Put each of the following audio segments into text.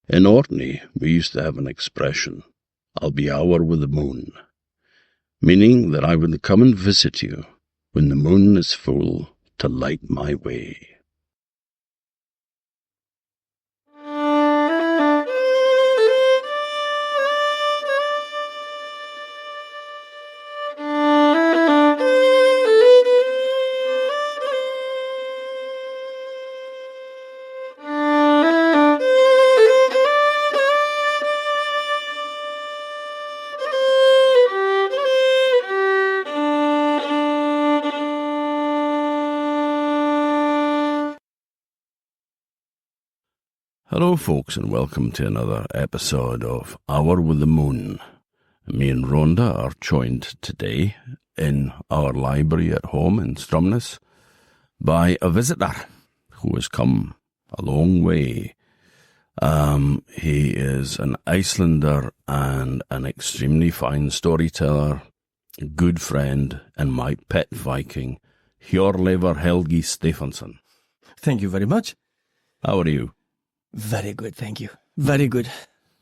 In Orkney, we used to have an expression, "I'll be hour with the moon," meaning that I will come and visit you when the moon is full to light my way. Hello folks, and welcome to another episode of Hour with the Moon. Me and Rhonda are joined today in our library at home in Stromness by a visitor who has come a long way. He is an Icelander and an extremely fine storyteller, a good friend, and my pet Viking, Hjörleifur Helgi Stefánsson. Thank you very much. How are you? Very good, thank you. Very good.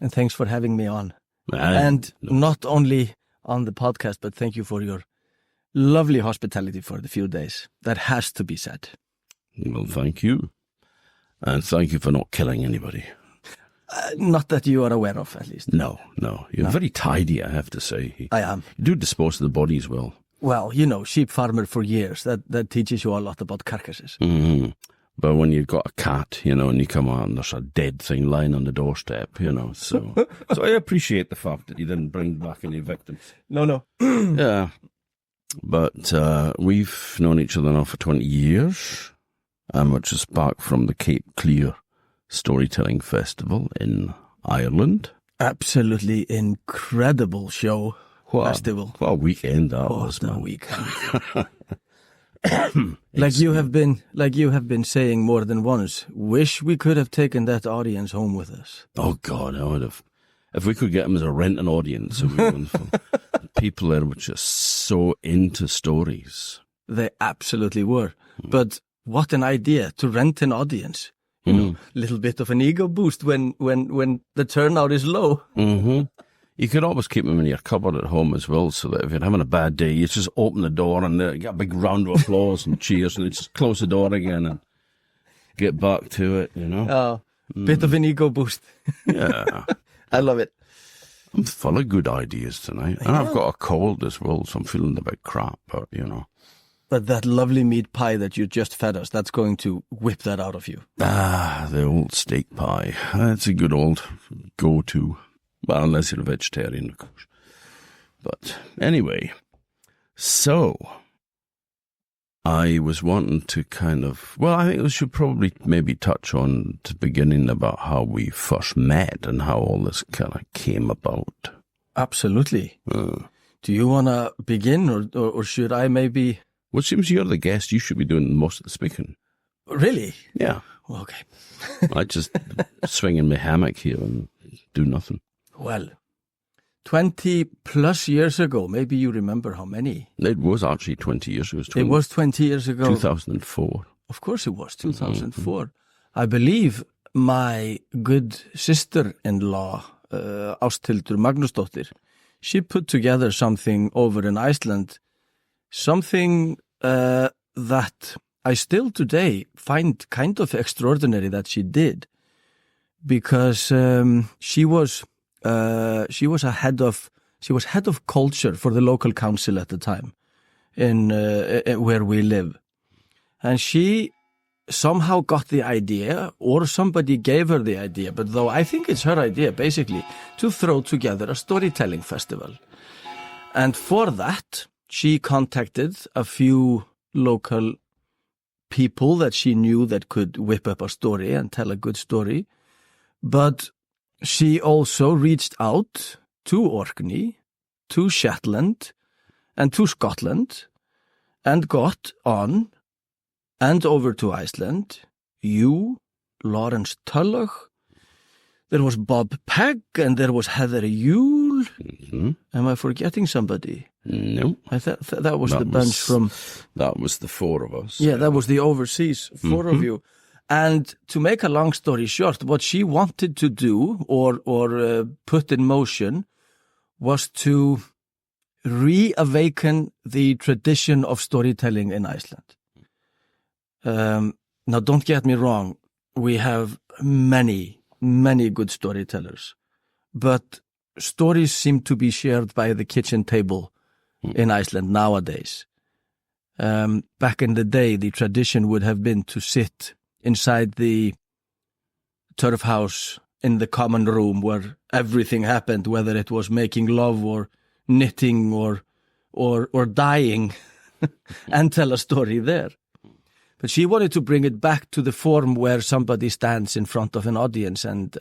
And thanks for having me on. And not only on the podcast, but thank you for your lovely hospitality for the few days. That has to be said. Well, thank you. And thank you for not killing anybody. Not that you are aware of, at least. No. You're very tidy, I have to say. I am. You do dispose of the bodies well. Well, you know, sheep farmer for years. That teaches you a lot about carcasses. Mm-hmm. But when you've got a cat, and you come out and there's a dead thing lying on the doorstep, so I appreciate the fact that you didn't bring back any victims. No. Yeah. But we've known each other now for 20 years, and we're just back from the Cape Clear Storytelling Festival in Ireland. Absolutely incredible show. Festival. What a weekend that was, man. What a weekend. Like you have been saying more than once, wish we could have taken that audience home with us. Oh God, I would have. If we could get them as a renting audience, it would be wonderful. People there were just so into stories. They absolutely were. But what an idea to rent an audience. Little bit of an ego boost when the turnout is low. Mm-hmm. You could always keep them in your cupboard at home as well, so that if you're having a bad day, you just open the door and you get a big round of applause and cheers, and you just close the door again and get back to it, Bit of an ego boost. Yeah. I love it. I'm full of good ideas tonight. And I've got a cold as well, so I'm feeling a bit crap, but But that lovely meat pie that you just fed us, that's going to whip that out of you. The old steak pie. That's a good old go-to. Well, unless you're a vegetarian, of course. But anyway, so I was wanting to I think we should probably maybe touch on the beginning about how we first met and how all this kind of came about. Absolutely. Do you want to begin or should I maybe? Well, it seems you're the guest. You should be doing most of the speaking. Really? Yeah. Well, okay. I just swing in my hammock here and do nothing. Well, 20 plus years ago, maybe you remember how many. It was actually 20 years ago. It was 20 years ago. 2004. Of course it was, 2004. Mm-hmm. I believe my good sister-in-law, Ásthildur Magnúsdóttir, she put together something over in Iceland, something that I still today find kind of extraordinary that she did, because she was head of culture for the local council at the time in where we live, and she somehow got the idea, or somebody gave her the idea, but though I think it's her idea basically, to throw together a storytelling festival. And for that she contacted a few local people that she knew that could whip up a story and tell a good story, but she also reached out to Orkney, to Shetland, and to Scotland, and got on and over to Iceland. You, Lawrence Tulloch, there was Bob Pegg, and there was Heather Yule. Mm-hmm. Am I forgetting somebody? No. I thought that was the bunch from... That was the four of us. Yeah, that was the overseas four of you. And to make a long story short, what she wanted to do or put in motion was to reawaken the tradition of storytelling in Iceland. Now, don't get me wrong. We have many good storytellers, but stories seem to be shared by the kitchen table in Iceland nowadays. Back in the day, the tradition would have been to sit inside the turf house in the common room where everything happened, whether it was making love or knitting or dying, and tell a story there. But she wanted to bring it back to the form where somebody stands in front of an audience, and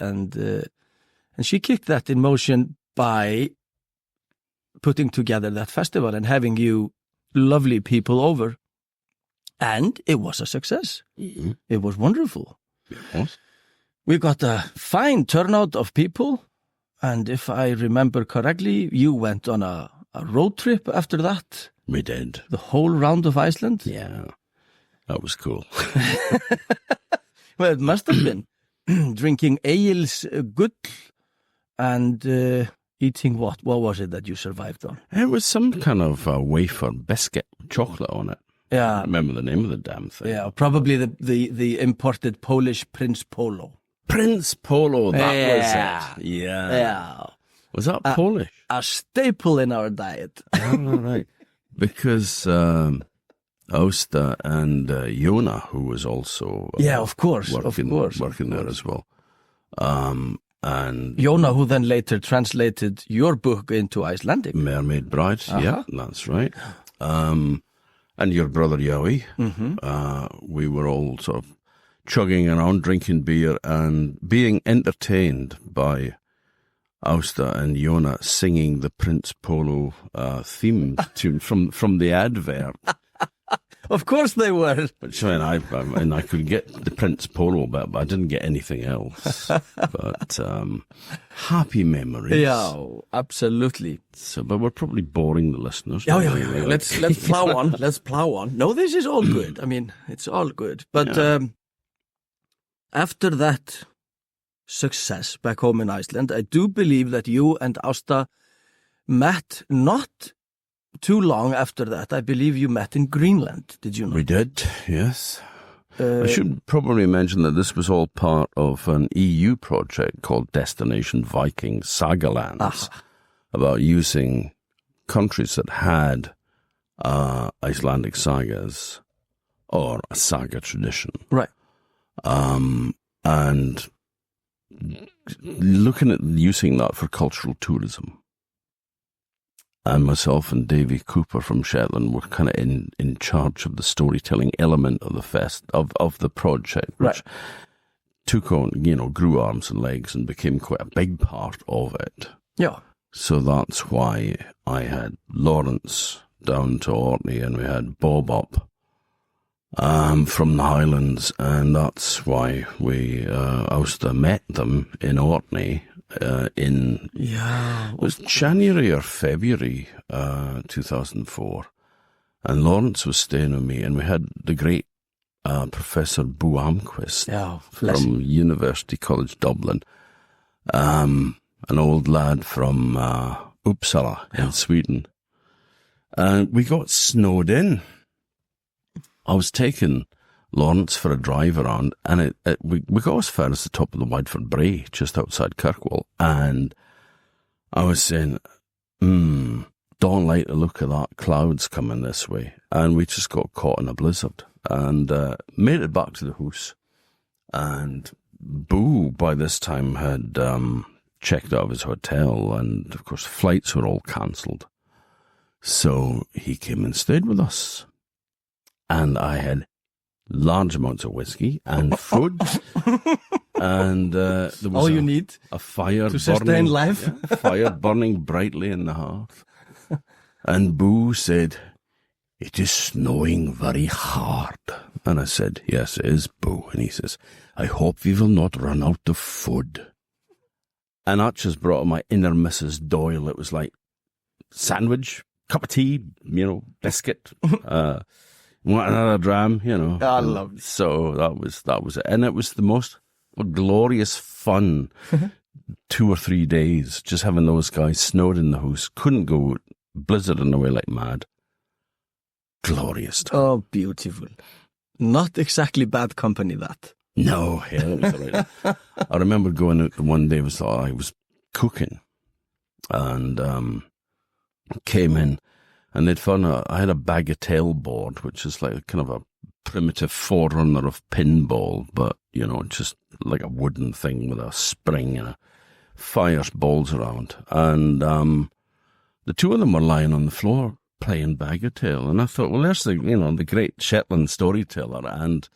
she kicked that in motion by putting together that festival and having you lovely people over. And it was a success. Mm-hmm. It was wonderful. Yes. We got a fine turnout of people. And if I remember correctly, you went on a road trip after that. We did. The whole round of Iceland? Yeah. That was cool. Well, it must have been. Drinking ales gull and eating what? What was it that you survived on? It was some kind of wafer biscuit, chocolate on it. Yeah. I remember the name of the damn thing. Yeah, probably the imported Polish Prince Polo. Prince Polo, that was it. Yeah. Yeah. Was that Polish? A staple in our diet. Oh, right. Because Austa and Jona, who was also of course, working there as well. And Jona, who then later translated your book into Icelandic. Mermaid Bride, yeah, that's right. And your brother Yowie. Mm-hmm. We were all sort of chugging around, drinking beer, and being entertained by Austa and Jona singing the Prince Polo theme tune from the advert. Of course they were. Which I could get the Prince Polo bit, but I didn't get anything else. But happy memories. Yeah, absolutely. So, but we're probably boring the listeners. Yeah. Let's plow on. Let's plow on. No, this is all good. I mean, it's all good. But after that success back home in Iceland, I do believe that you and Austa met not too long after that. I believe you met in Greenland, did you not? We did, yes. I should probably mention that this was all part of an EU project called Destination Viking, Sagalands, about using countries that had Icelandic sagas or a saga tradition. Right. And looking at using that for cultural tourism. And myself and Davy Cooper from Shetland were kind of in charge of the storytelling element of the project, which took on, grew arms and legs and became quite a big part of it. Yeah. So that's why I had Lawrence down to Orkney and we had Bob up from the Highlands, and that's why we Austa met them in Orkney. It was January or February 2004, and Lawrence was staying with me, and we had the great Professor Bo Almquist from University College Dublin, an old lad from Uppsala in Sweden, and we got snowed in. I was taking Lawrence for a drive around, and we got as far as the top of the Wydford Brae, just outside Kirkwall, and I was saying, don't like the look of that, clouds coming this way, and we just got caught in a blizzard, and made it back to the house, and Boo, by this time, had checked out of his hotel, and of course flights were all cancelled, so he came and stayed with us, and I had large amounts of whiskey and food, and there was all you need a fire to sustain life. Fire burning brightly in the hearth. And Boo said, "It is snowing very hard." And I said, "Yes, it is, Boo." And he says, "I hope we will not run out of food." And that just brought my inner Mrs. Doyle. It was like sandwich, cup of tea, biscuit. Want another dram, you know. I love it. So that was it. And it was the most glorious fun 2 or 3 days, just having those guys snowed in the house. Couldn't go blizzarding away like mad. Glorious time. Oh, beautiful. Not exactly bad company, that. No, hell, it was all right. I remember going out one day, I was cooking and came in and they'd found I had a bagatelle board, which is like kind of a primitive forerunner of pinball, but, you know, just like a wooden thing with a spring and a fire balls around. And the two of them were lying on the floor playing bagatelle. And I thought, well, there's the great Shetland storyteller and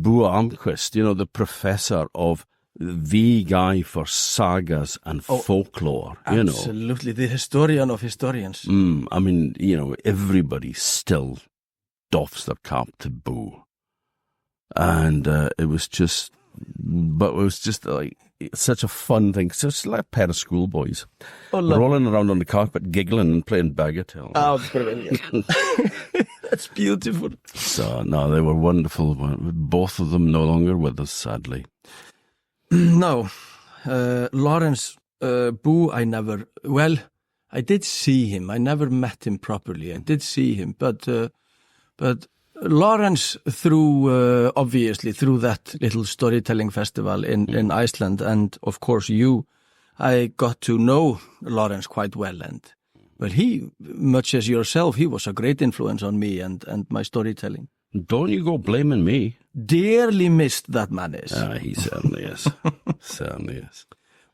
Bo Almquist, the professor of the guy for sagas and folklore, Absolutely, the historian of historians. I mean, everybody still doffs their cap to Bo. And it was just like such a fun thing. So it's like a pair of schoolboys rolling around on the carpet, giggling and playing bagatelle. Oh, brilliant. That's beautiful. So, no, they were wonderful. Both of them no longer with us, sadly. No. Lawrence Bo, I did see him. I never met him properly. I did see him, but Lawrence, obviously through that little storytelling festival in Iceland, and of course I got to know Lawrence quite well, and well, he, much as yourself, he was a great influence on me and my storytelling. Don't you go blaming me. Dearly missed that man is. He certainly is. Certainly is.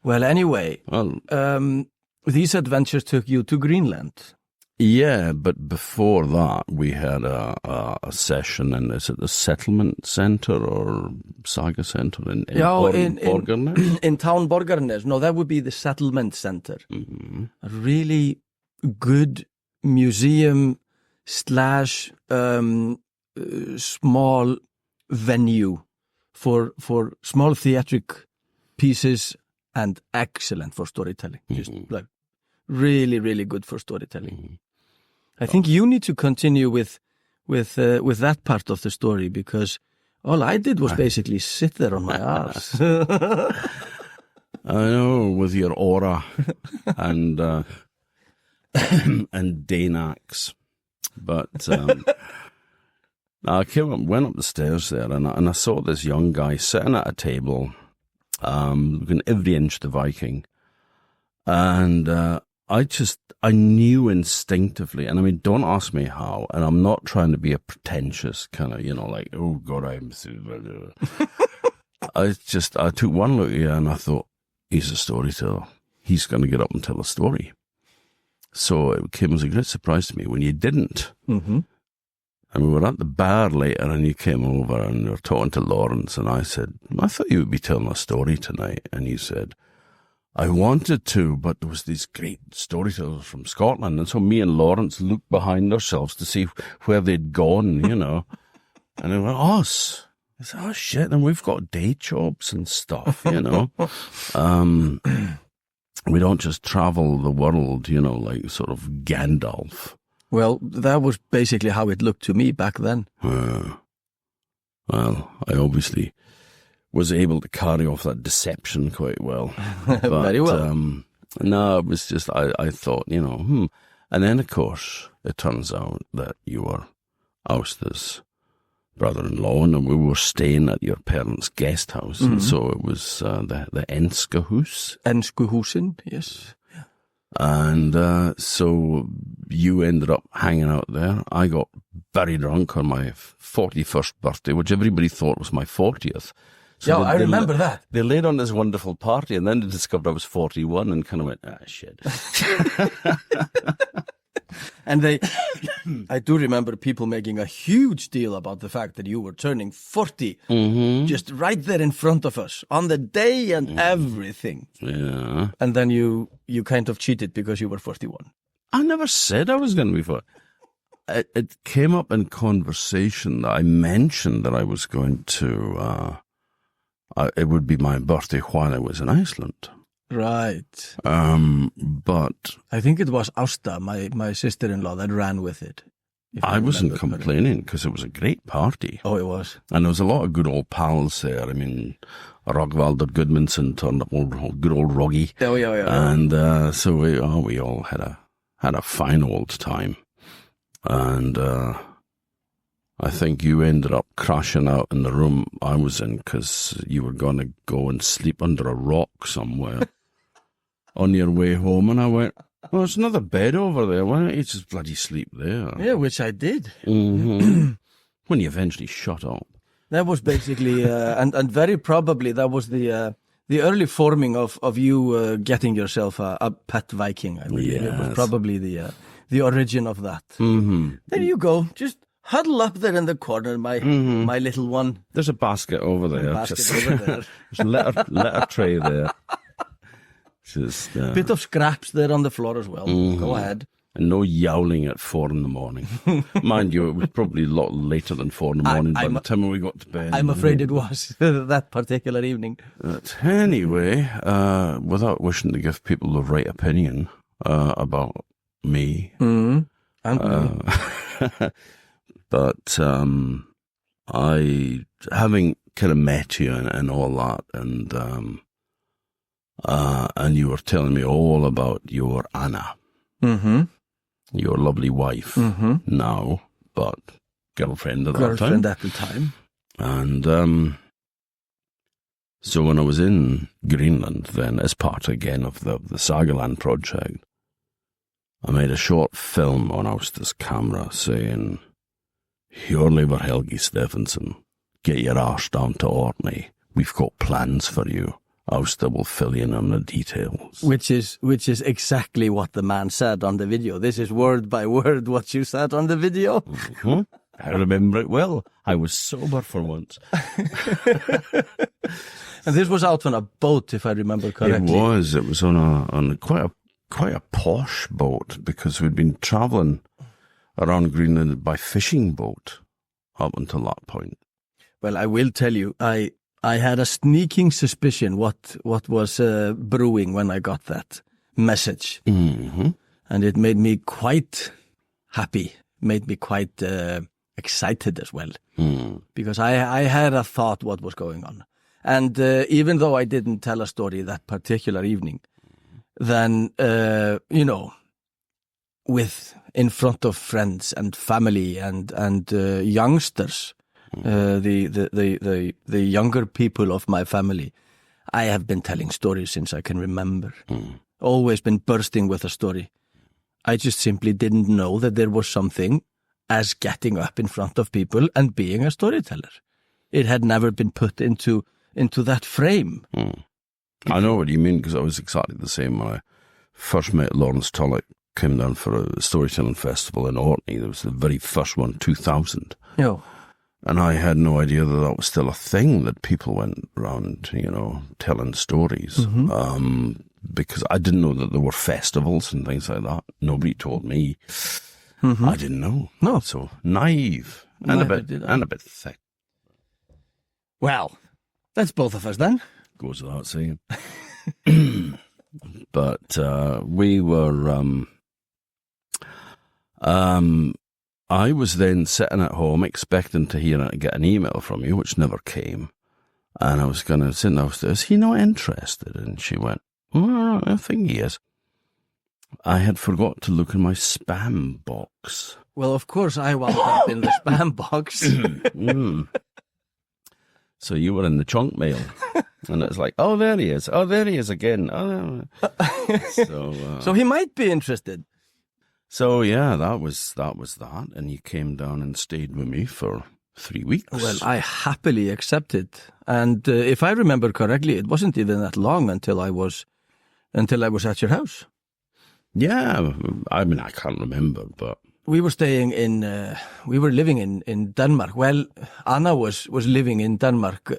Well, anyway, these adventures took you to Greenland. Yeah, but before that, we had a session in, is it the settlement centre or saga centre in Borgarnes? In town Borgarnes. No, that would be the settlement centre. Mm-hmm. A really good museum / small venue for small theatric pieces and excellent for storytelling. Mm-hmm. Just like really, really good for storytelling. Mm-hmm. I think you need to continue with that part of the story, because all I did was basically sit there on my ass. I know, with your aura and and Danax, but I went up the stairs there, and I saw this young guy sitting at a table, looking every inch the Viking, and I knew instinctively, and I mean, don't ask me how, and I'm not trying to be a pretentious kind of, like, oh God, I'm I took one look at you and I thought, he's a storyteller. He's going to get up and tell a story. So it came as a great surprise to me when you didn't. Mm-hmm. And we were at the bar later, and you came over and we were talking to Lawrence, and I said, I thought you would be telling a story tonight. And he said, I wanted to, but there was these great storytellers from Scotland. And so me and Lawrence looked behind ourselves to see where they'd gone, And they went, us. I said, oh, shit, and we've got day jobs and stuff, We don't just travel the world, like sort of Gandalf. Well, that was basically how it looked to me back then. Well, I obviously was able to carry off that deception quite well. But, very well. No, it was just, I thought, And then, of course, it turns out that you were Austa's brother-in-law, and we were staying at your parents' guest house. Mm-hmm. And so it was the Enskahus. Enskuhusin, yes. And so you ended up hanging out there. I got very drunk on my 41st birthday, which everybody thought was my 40th. So I remember that. They laid on this wonderful party, and then they discovered I was 41 and kind of went, shit. And I do remember people making a huge deal about the fact that you were turning 40, just right there in front of us, on the day and everything. Yeah. And then you kind of cheated because you were 41. I never said I was going to be 40. It came up in conversation that I mentioned that I was going to, it would be my birthday while I was in Iceland. Right. But I think it was Ásta, my sister-in-law, that ran with it. I wasn't complaining because it was a great party. Oh, it was. And there was a lot of good old pals there. I mean, Rogvaldur Gudmundsson turned up, good old Roggy. Oh, yeah. And so we all had a fine old time. And I think you ended up crashing out in the room I was in because you were going to go and sleep under a rock somewhere on your way home. And I went, well, there's another bed over there. Why don't you just bloody sleep there? Yeah, which I did. Mm-hmm. When you eventually shut up. That was basically, and very probably that was the early forming of you getting yourself a pet Viking. I believe it was probably the origin of that. Mm-hmm. There you go. Just huddle up there in the corner, my little one. There's a basket over there. Over there. There's a letter tray there. Just bit of scraps there on the floor as well. Go ahead. And no yowling at 4 a.m. Mind you, it was probably a lot later than 4 a.m. by the time we got to bed. I'm afraid it was that particular evening. But anyway, without wishing to give people the right opinion about me, and but I, having kind of met you and all that, and you were telling me all about your Anna. Mm-hmm. Your lovely wife now, but girlfriend at that time. Girlfriend at the time. And so when I was in Greenland then, as part again of the Sagaland project, I made a short film on Austa's camera saying, Hjörleifur Helgi Stefánsson, get your arse down to Orkney. We've got plans for you. Austa will fill in on the details. Which is exactly what the man said on the video. This is word by word what you said on the video. Mm-hmm. I remember it well. I was sober for once. And this was out on a boat, if I remember correctly. It was. It was on quite a posh boat because we'd been travelling around Greenland by fishing boat up until that point. Well, I will tell you, I had a sneaking suspicion what was brewing when I got that message. Mm-hmm. And it made me quite happy, made me quite excited as well. Because I had a thought what was going on. And even though I didn't tell a story that particular evening, then, in front of friends and family and youngsters, the younger people of my family, I have been telling stories since I can remember. Always been bursting with a story. I just simply didn't know that there was something as getting up in front of people and being a storyteller. It had never been put into that frame. I know what you mean because I was exactly the same when I first met Lawrence Tulloch. Came down for a storytelling festival in Orkney. It was the very first one, 2000. Oh. And I had no idea that was still a thing, that people went around, telling stories. Because I didn't know that there were festivals and things like that. Nobody told me. I didn't know. No. So naive and a bit thick. Well, that's both of us then. Goes without saying. But we were... I was then sitting at home expecting to get an email from you, which never came. And I was going to sit down, is he not interested? And she went, well, I think he is. I had forgot to look in my spam box. Well, of course, I wound up in the spam box. So you were in the chunk mail. And it's like, oh, there he is. Oh, there he is again. Oh. So he might be interested. So, yeah, that was that. And you came down and stayed with me for 3 weeks. Well, I happily accepted. And if I remember correctly, it wasn't even that long until I was at your house. Yeah, I mean, I can't remember, but... We were staying we were living in Denmark. Well, Anna was living in Denmark,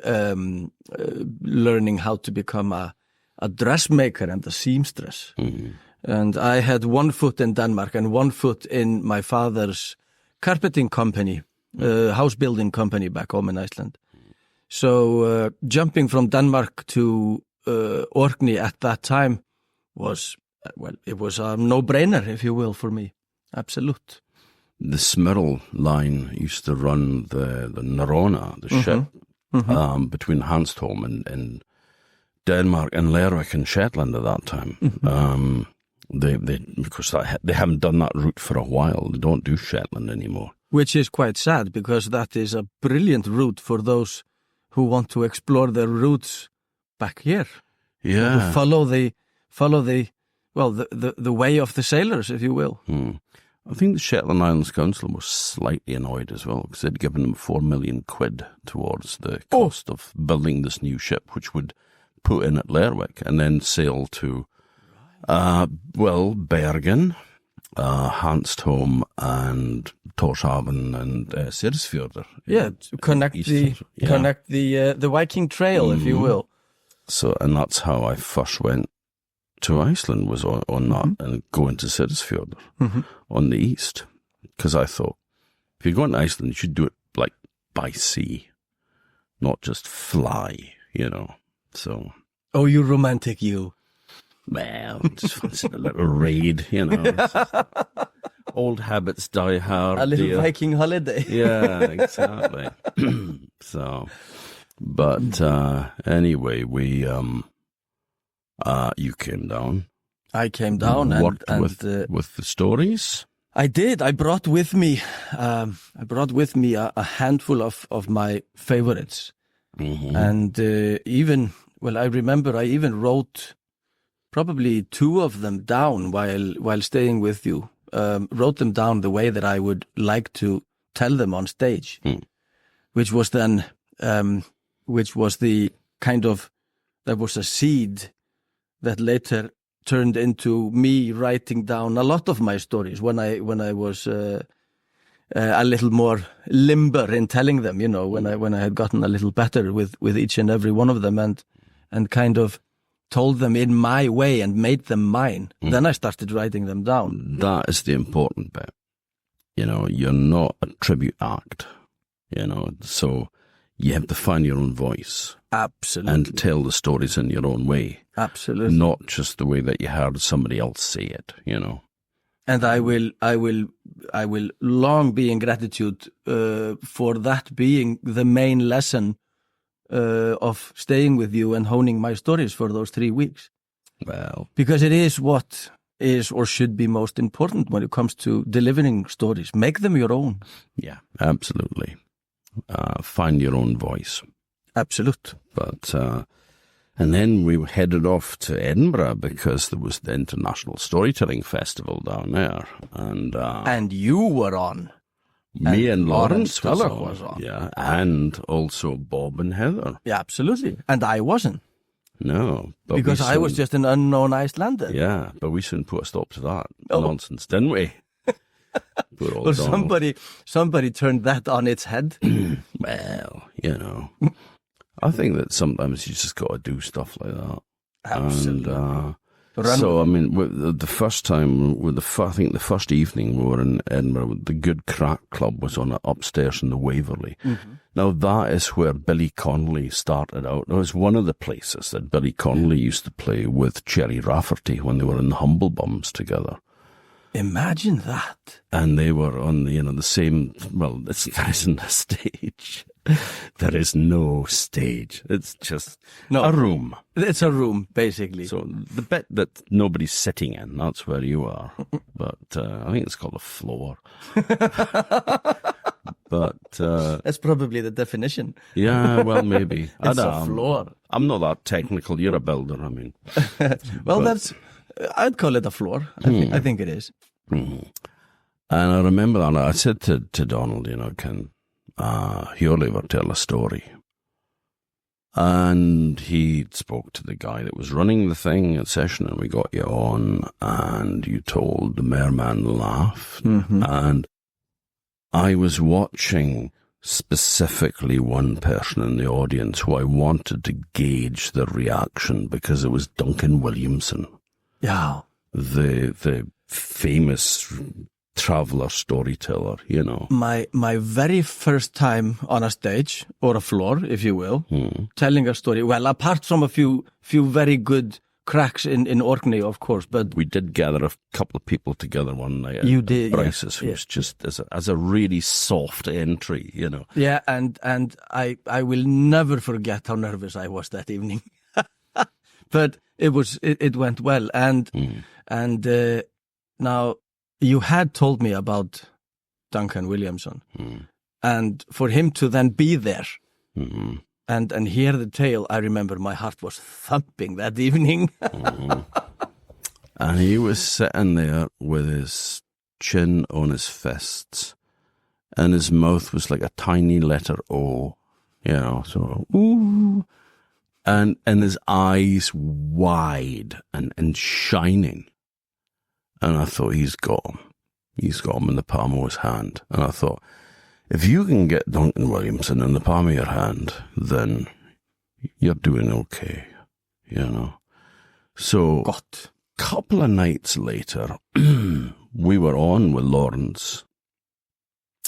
learning how to become a dressmaker and a seamstress. And I had one foot in Denmark and one foot in my father's carpeting company, house building company back home in Iceland. So jumping from Denmark to Orkney at that time was, it was a no-brainer, if you will, for me. Absolute. the Smyril line used to run the Norrona, the ship, between Hanstholm and Denmark and Lerwick and Shetland at that time. Because they haven't done that route for a while. They don't do Shetland anymore. Which is quite sad, because that is a brilliant route for those who want to explore their roots back here. Yeah. Follow the way of the sailors, if you will. I think the Shetland Islands Council was slightly annoyed as well, because they'd given them 4 million quid towards the cost of building this new ship, which would put in at Lerwick and then sail to, Bergen, Hanstholm and Tórshavn and Seyðisfjörður. Yeah, to connect the Viking Trail, if you will. So, and that's how I first went to Iceland, was on that, and going to Seyðisfjörður on the east. Because I thought, if you're going to Iceland, you should do it like by sea, not just fly, So. Oh, you romantic, you. Well, just fancy a little raid, Old habits die hard. A little Viking holiday. Yeah, exactly. So, but anyway, you came down. I came down and worked with the stories. I did. I brought with me a handful of my favorites, and I remember I even wrote probably 2 of them down while staying with you. Wrote them down the way that I would like to tell them on stage, which was the kind of, that was a seed that later turned into me writing down a lot of my stories when I was a little more limber in telling them, when I had gotten a little better with each and every one of them and kind of told them in my way and made them mine. Then I started writing them down. That is the important bit. You're not a tribute act, so you have to find your own voice. Absolutely. And tell the stories in your own way. Absolutely. Not just the way that you heard somebody else say it, And I will long be in gratitude for that being the main lesson of staying with you and honing my stories for those 3 weeks. Well, because it is what is or should be most important when it comes to delivering stories. Make them your own. Yeah, absolutely. Find your own voice. Absolute. But and then we headed off to Edinburgh because there was the International Storytelling Festival down there, and you were on. Me and Lawrence was on. Yeah, and also Bob and Heather. Yeah, absolutely. And I wasn't. No. Because I was just an unknown Icelander. Yeah, but we soon put a stop to that nonsense, didn't we? Well, somebody turned that on its head. Well, I think that sometimes you just got to do stuff like that. Absolutely. And, so, I mean, the first time, I think the first evening we were in Edinburgh, the Good Crack Club was on upstairs in the Waverley. Now, that is where Billy Connolly started out. It was one of the places that Billy Connolly used to play with Cherry Rafferty when they were in the Humble Bums together. Imagine that. And they were on the same, well, there isn't a stage. There is no stage. It's just a room. It's a room, basically. So the bit that nobody's sitting in, that's where you are. But I think it's called a floor. But that's probably the definition. Yeah, well, maybe. It's a floor. I'm not that technical. You're a builder, I mean. Well, I'd call it a floor. I think it is. And I remember that I said to Donald, can Hjörleifur tell a story? And he spoke to the guy that was running the thing at session, and we got you on, and you told the Merman laugh. And I was watching specifically one person in the audience who I wanted to gauge the reaction, because it was Duncan Williamson. Yeah. The famous traveller storyteller, My very first time on a stage, or a floor, if you will, telling a story. Well, apart from a few very good cracks in Orkney, of course, but we did gather a couple of people together one night. You did, Bryce's, yeah. who's just as a really soft entry, you know. Yeah, and I will never forget how nervous I was that evening. But it went well, and now you had told me about Duncan Williamson, and for him to then be there and hear the tale, I remember my heart was thumping that evening. And he was sitting there with his chin on his fists, and his mouth was like a tiny letter O, you know, so ooh. And his eyes wide and shining. And I thought, he's got him. He's got him in the palm of his hand. And I thought, if you can get Duncan Williamson in the palm of your hand, then you're doing okay, you know. So a couple of nights later, we were on with Lawrence,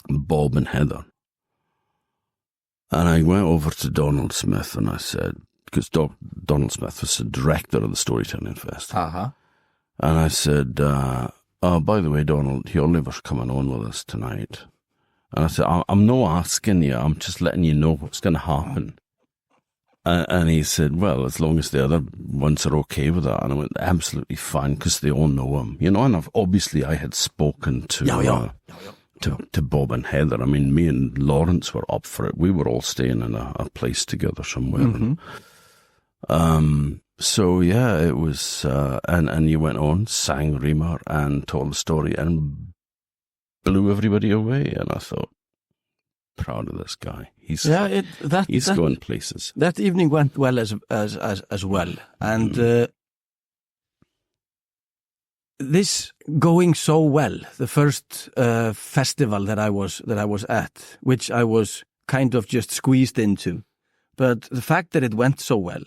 Bob and Heather. And I went over to Donald Smith and I said, because Donald Smith was the director of the Storytelling Festival. Uh-huh. And I said, oh, by the way, Donald, Hjörleifur's coming on with us tonight. And I said, I'm not asking you, I'm just letting you know what's going to happen. And he said, well, as long as the other ones are okay with that. And I went, absolutely fine, because they all know him. You know, and I had spoken to to Bob and Heather. I mean, me and Lawrence were up for it. We were all staying in a place together somewhere. Mm-hmm. So yeah, it was, and you went on, sang Reamer and told the story and blew everybody away. And I thought, proud of this guy. He's going places. That evening went well as well, and this going so well. The first festival that I was at, which I was kind of just squeezed into, but the fact that it went so well,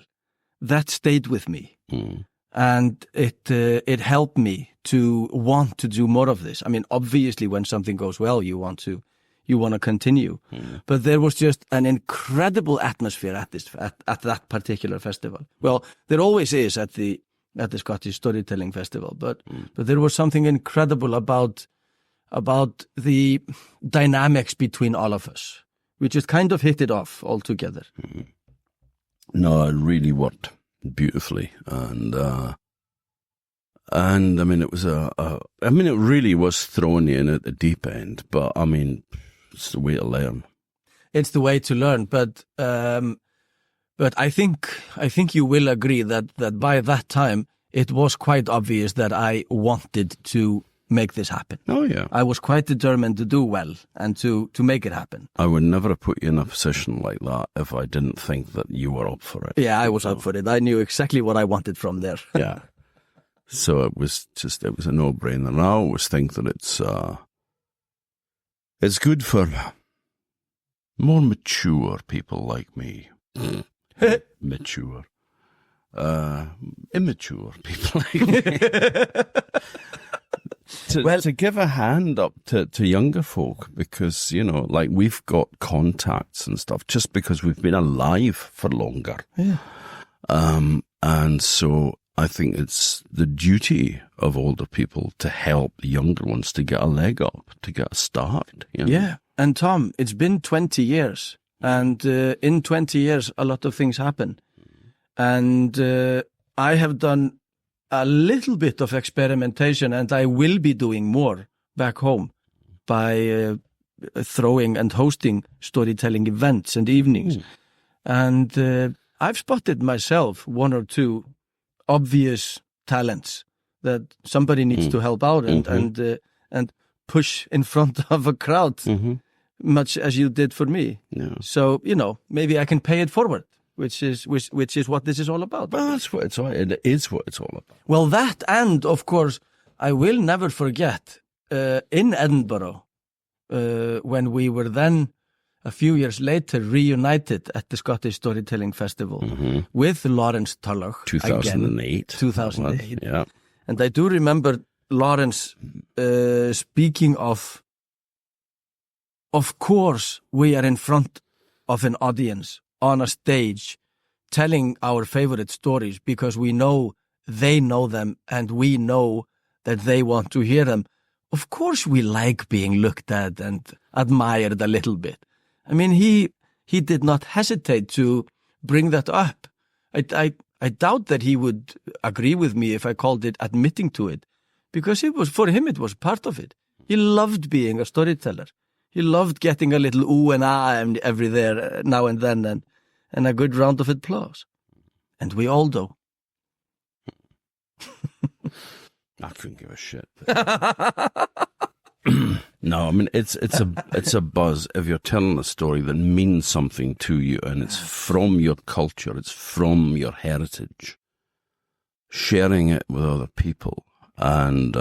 that stayed with me, and it helped me to want to do more of this. I mean, obviously, when something goes well, you want to continue. But there was just an incredible atmosphere at that particular festival. Well, there always is at the Scottish Storytelling Festival, but there was something incredible about the dynamics between all of us. We just kind of hit it off altogether. No, it really worked beautifully, and I mean, it was it really was throwing you in at the deep end, but I mean, it's the way to learn. It's the way to learn, but I think you will agree that by that time it was quite obvious that I wanted to make this happen. Oh yeah, I was quite determined to do well and to make it happen. I would never have put you in a position like that if I didn't think that you were up for it. Yeah, I was up for it. I knew exactly what I wanted from there. Yeah. So it was a no-brainer. And I always think that it's good for more mature people like me. Mature. Immature people like me. To give a hand up to younger folk, because, you know, like, we've got contacts and stuff just because we've been alive for longer. Yeah. And so I think it's the duty of older people to help the younger ones to get a leg up, to get a start. You know? Yeah. And Tom, it's been 20 years. And in 20 years, a lot of things happen. And I have done a little bit of experimentation, and I will be doing more back home by throwing and hosting storytelling events and evenings. And I've spotted myself one or two obvious talents that somebody needs to help out and push in front of a crowd, much as you did for me. Yeah. So, you know, maybe I can pay it forward. Which is what this is all about. Well, it is what it's all about. Well, that, and of course, I will never forget in Edinburgh when we were then a few years later reunited at the Scottish Storytelling Festival with Lawrence Tulloch 2008. 2008. Yeah. And I do remember Lawrence speaking of course, we are in front of an audience on a stage telling our favorite stories because we know they know them and we know that they want to hear them, of course we like being looked at and admired a little bit. I mean, he did not hesitate to bring that up. I doubt that he would agree with me if I called it admitting to it, because for him it was part of it. He loved being a storyteller. He loved getting a little ooh and ah every there now and then and a good round of applause. And we all do. I couldn't give a shit. No, I mean it's a buzz if you're telling a story that means something to you and it's from your culture, it's from your heritage. Sharing it with other people and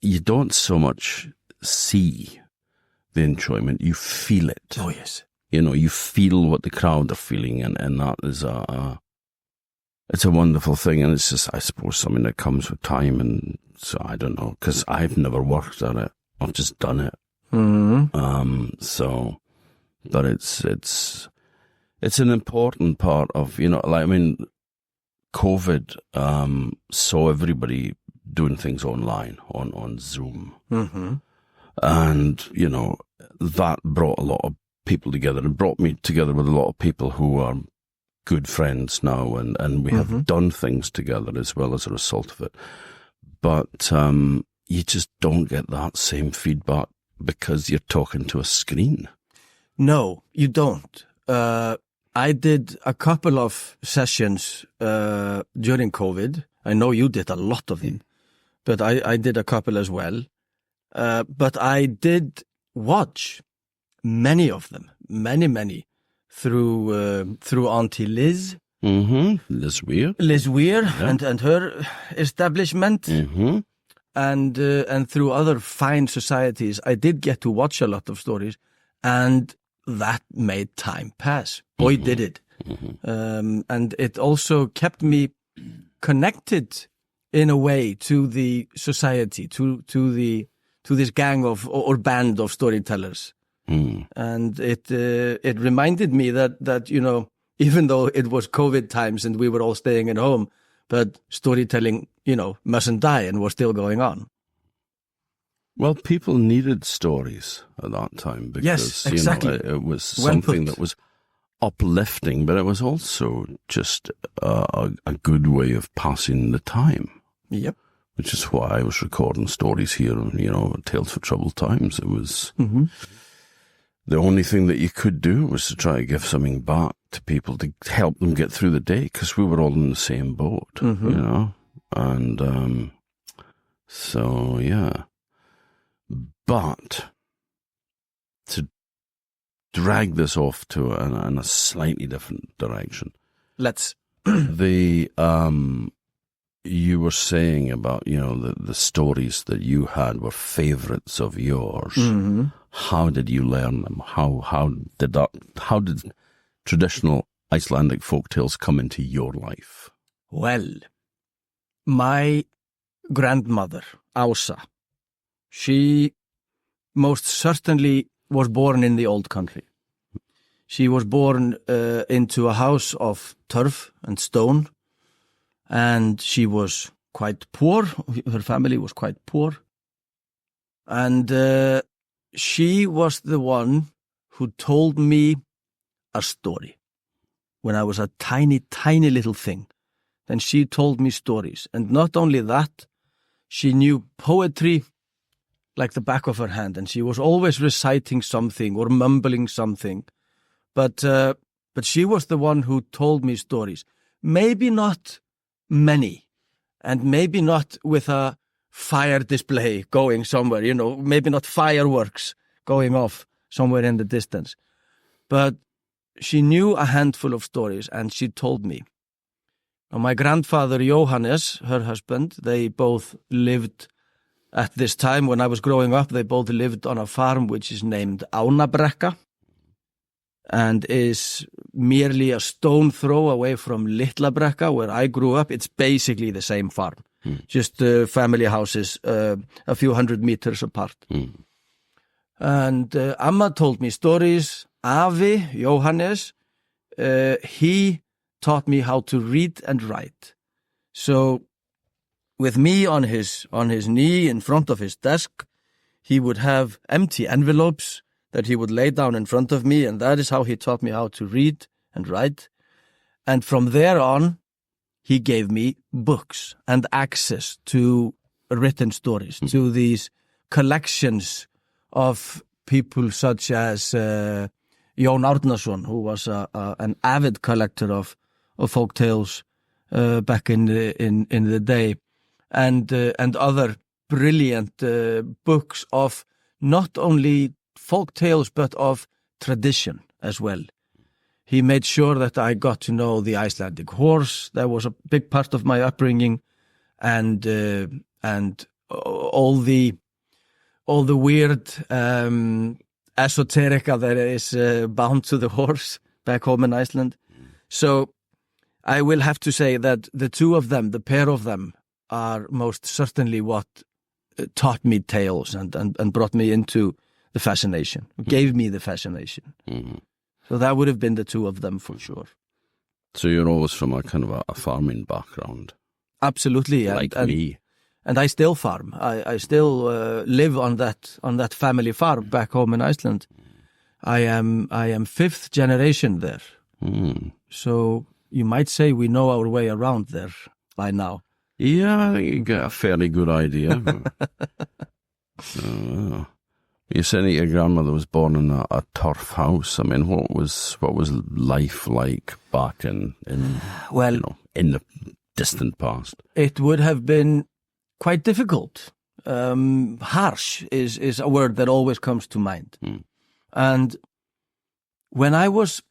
you don't so much see the enjoyment, you feel it. Oh yes. You know, you feel what the crowd are feeling and that is it's a wonderful thing, and it's just, I suppose, something that comes with time, and so I don't know, because I've never worked at it. I've just done it. Mm-hmm. But it's an important part of, you know, like, I mean, COVID saw everybody doing things online, on Zoom. Mm-hmm. And, you know, that brought a lot of people together. It brought me together with a lot of people who are good friends now, and we have done things together as well as a result of it. But you just don't get that same feedback because you're talking to a screen. No, you don't. I did a couple of sessions during COVID. I know you did a lot of them, but I did a couple as well. But I did watch many of them, many, through Auntie Liz. Mm-hmm. Liz Weir. Yeah. and her establishment. Mm-hmm. And through other fine societies, I did get to watch a lot of stories, and that made time pass. Boy, did it. Mm-hmm. And it also kept me connected in a way to the society, to this gang of or band of storytellers. Mm. And it reminded me that, you know, even though it was COVID times and we were all staying at home, but storytelling, you know, mustn't die and was still going on. Well, people needed stories at that time because, yes, exactly. You know, it was something that was uplifting, but it was also just a good way of passing the time. Yep. Which is why I was recording stories here, you know, Tales for Troubled Times. It was the only thing that you could do was to try to give something back to people to help them get through the day, because we were all in the same boat, you know. And so, yeah. But to drag this off to in a slightly different direction. Let's. You were saying about, you know, the stories that you had were favorites of yours. Mm-hmm. How did you learn them? How did traditional Icelandic folk tales come into your life? Well, my grandmother, Ása, she most certainly was born in the old country. She was born into a house of turf and stone, and she was quite poor. Her family was quite poor. And she was the one who told me a story when I was a tiny, tiny little thing. Then she told me stories. And not only that, she knew poetry like the back of her hand, and she was always reciting something or mumbling something. But she was the one who told me stories. Maybe not many, and maybe not with a fire display going somewhere, you know, maybe not fireworks going off somewhere in the distance. But she knew a handful of stories, and she told me. Now, my grandfather, Jóhannes, her husband, they both lived at this time when I was growing up. They both lived on a farm which is named Ánabrekka, and is merely a stone throw away from Litlabrekka, where I grew up. It's basically the same farm, just family houses a few hundred meters apart. And Amma told me stories. Afi, Jóhannes, he taught me how to read and write. So with me on his knee in front of his desk, he would have empty envelopes that he would lay down in front of me, and that is how he taught me how to read and write. And from there on, he gave me books and access to written stories, to these collections of people such as Jón Árnason, who was an avid collector of folk tales back in the day, and other brilliant books of not only folk tales but of tradition as well. He made sure that I got to know the Icelandic horse. That was a big part of my upbringing, and all the weird esoterica that is bound to the horse back home in Iceland. So I will have to say that the two of them, the pair of them, are most certainly what taught me tales and brought me into the fascination, gave me the fascination. Mm-hmm. So that would have been the two of them for sure. So you're always from a kind of a farming background. Absolutely. Like me. And I still farm. I still live on that family farm back home in Iceland. I am fifth generation there. Mm. So you might say we know our way around there by now. Yeah, I think you get a fairly good idea. You said that your grandmother was born in a turf house. I mean, what was life like back in the distant past? It would have been quite difficult. Harsh is a word that always comes to mind. Mm. And when I was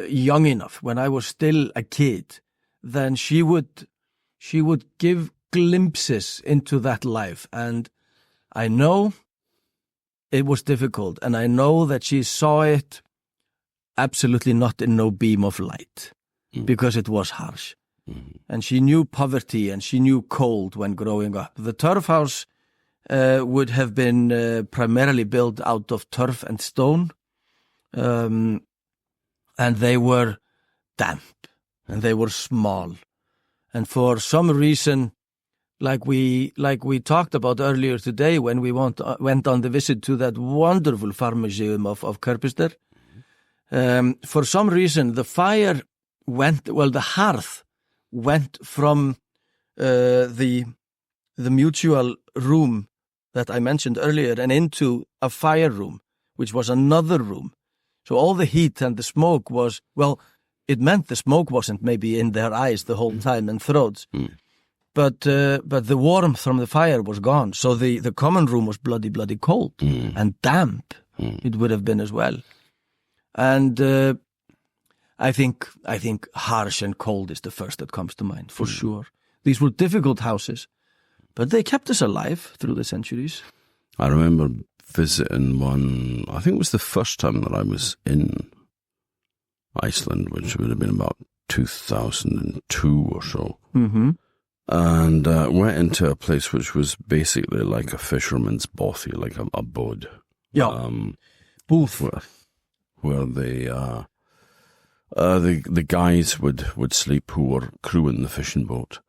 young enough, when I was still a kid, then she would give glimpses into that life, and I know it was difficult, and I know that she saw it absolutely not in no beam of light, because it was harsh. And she knew poverty and she knew cold when growing up. The turf house would have been primarily built out of turf and stone, and they were damp and they were small. And for some reason, like we talked about earlier today when we went on the visit to that wonderful farm museum of Kirpister, for some reason the hearth went from the mutual room that I mentioned earlier and into a fire room, which was another room. So all the heat and the smoke was, it meant the smoke wasn't maybe in their eyes the whole time and throats. But the warmth from the fire was gone. So the common room was bloody cold and damp. It would have been as well. And I think harsh and cold is the first that comes to mind, for sure. These were difficult houses, but they kept us alive through the centuries. I remember visiting one, I think it was the first time that I was in Iceland, which would have been about 2002 or so. Mm-hmm. And went into a place which was basically like a fisherman's bothy, like a bod. Yeah, booth. Where the guys would sleep who were crewing the fishing boat.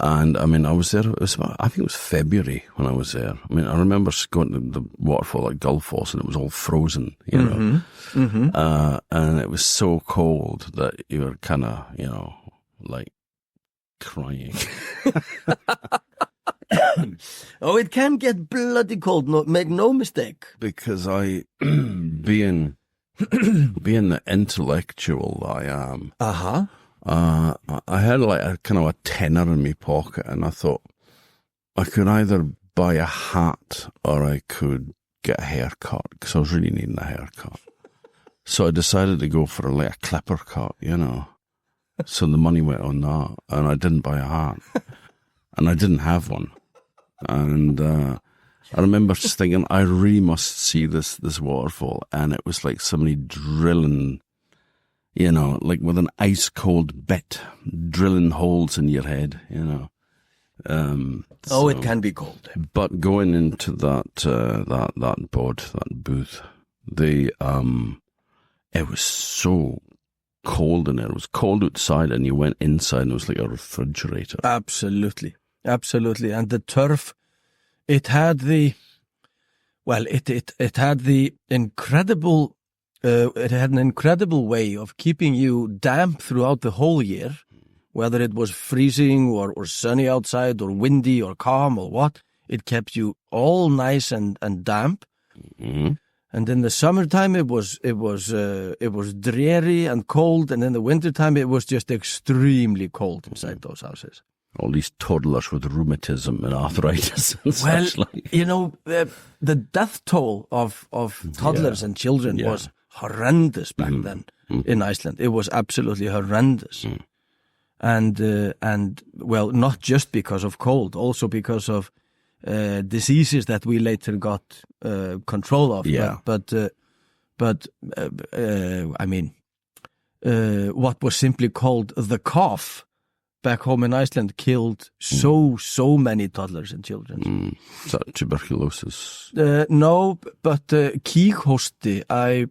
And I mean, I was there, I think it was February when I was there. I mean, I remember going to the waterfall at Gullfoss and it was all frozen, you know. Mm-hmm. And it was so cold that you were kind of, like crying. Oh, it can get bloody cold, make no mistake. Because being the intellectual that I am, I had like a kind of a tenner in my pocket, and I thought I could either buy a hat or I could get a haircut, because I was really needing a haircut. So I decided to go for a clipper cut, So the money went on that, and I didn't buy a hat, and I didn't have one. And I remember just thinking, I really must see this waterfall, and it was like somebody drilling, like with an ice cold bit, drilling holes in your head, So it can be cold. But going into that booth, it was so cold in there. It was cold outside, and you went inside, and it was like a refrigerator. Absolutely. And the turf, it had the incredible, it had an incredible way of keeping you damp throughout the whole year, whether it was freezing or sunny outside or windy or calm or what. It kept you all nice and damp. Mm-hmm. And in the summertime, it was dreary and cold, and in the wintertime, it was just extremely cold inside those houses. All these toddlers with rheumatism and arthritis and Well, such like. The death toll of toddlers and children was horrendous back then in Iceland. It was absolutely horrendous. And not just because of cold, also because of diseases that we later got control of. Yeah. But what was simply called the cough back home in Iceland killed so many toddlers and children. Is that tuberculosis? No, but kíghósti, I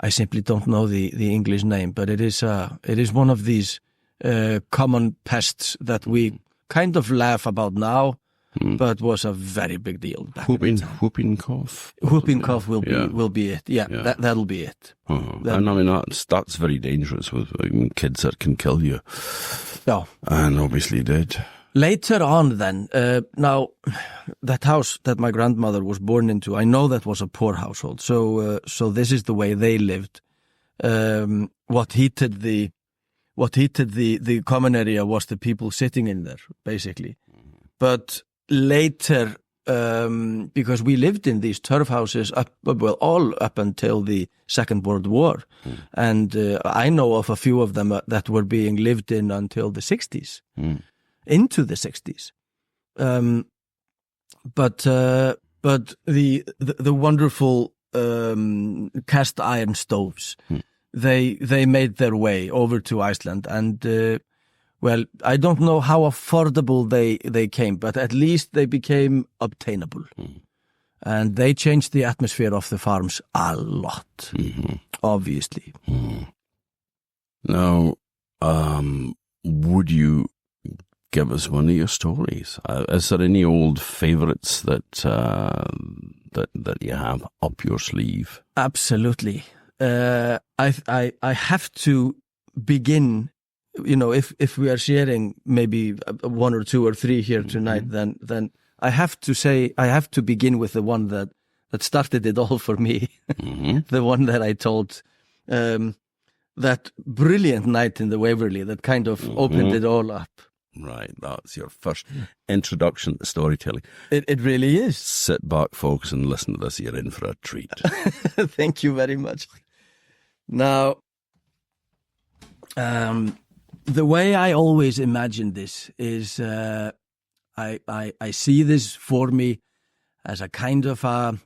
simply don't know the English name, but it is one of these common pests that we kind of laugh about now, but was a very big deal back then. Whooping cough? Whooping cough will be it. Yeah. That'll be it. And I mean, that's very dangerous with kids that can kill you. Yeah. And obviously did. Later on then, now that house that my grandmother was born into, I know that was a poor household. So this is the way they lived. What heated the common area was the people sitting in there, basically. But later, because we lived in these turf houses all up until the Second World War. And I know of a few of them that were being lived in until the 60s, into the 60s. But the wonderful cast iron stoves, they made their way over to Iceland, and I don't know how affordable they came, but at least they became obtainable. And they changed the atmosphere of the farms a lot, obviously. Now, would you give us one of your stories? Is there any old favourites that you have up your sleeve? Absolutely. I have to begin. If we are sharing maybe one or two or three here tonight, then I have to begin with the one that started it all for me. The one that I told, that brilliant night in the Waverley that kind of opened it all up. Right, that's your first introduction to storytelling. It really is. Sit back, folks, and listen to this. You're in for a treat. Thank you very much. Now, the way I always imagine this is I see this for me as a kind of a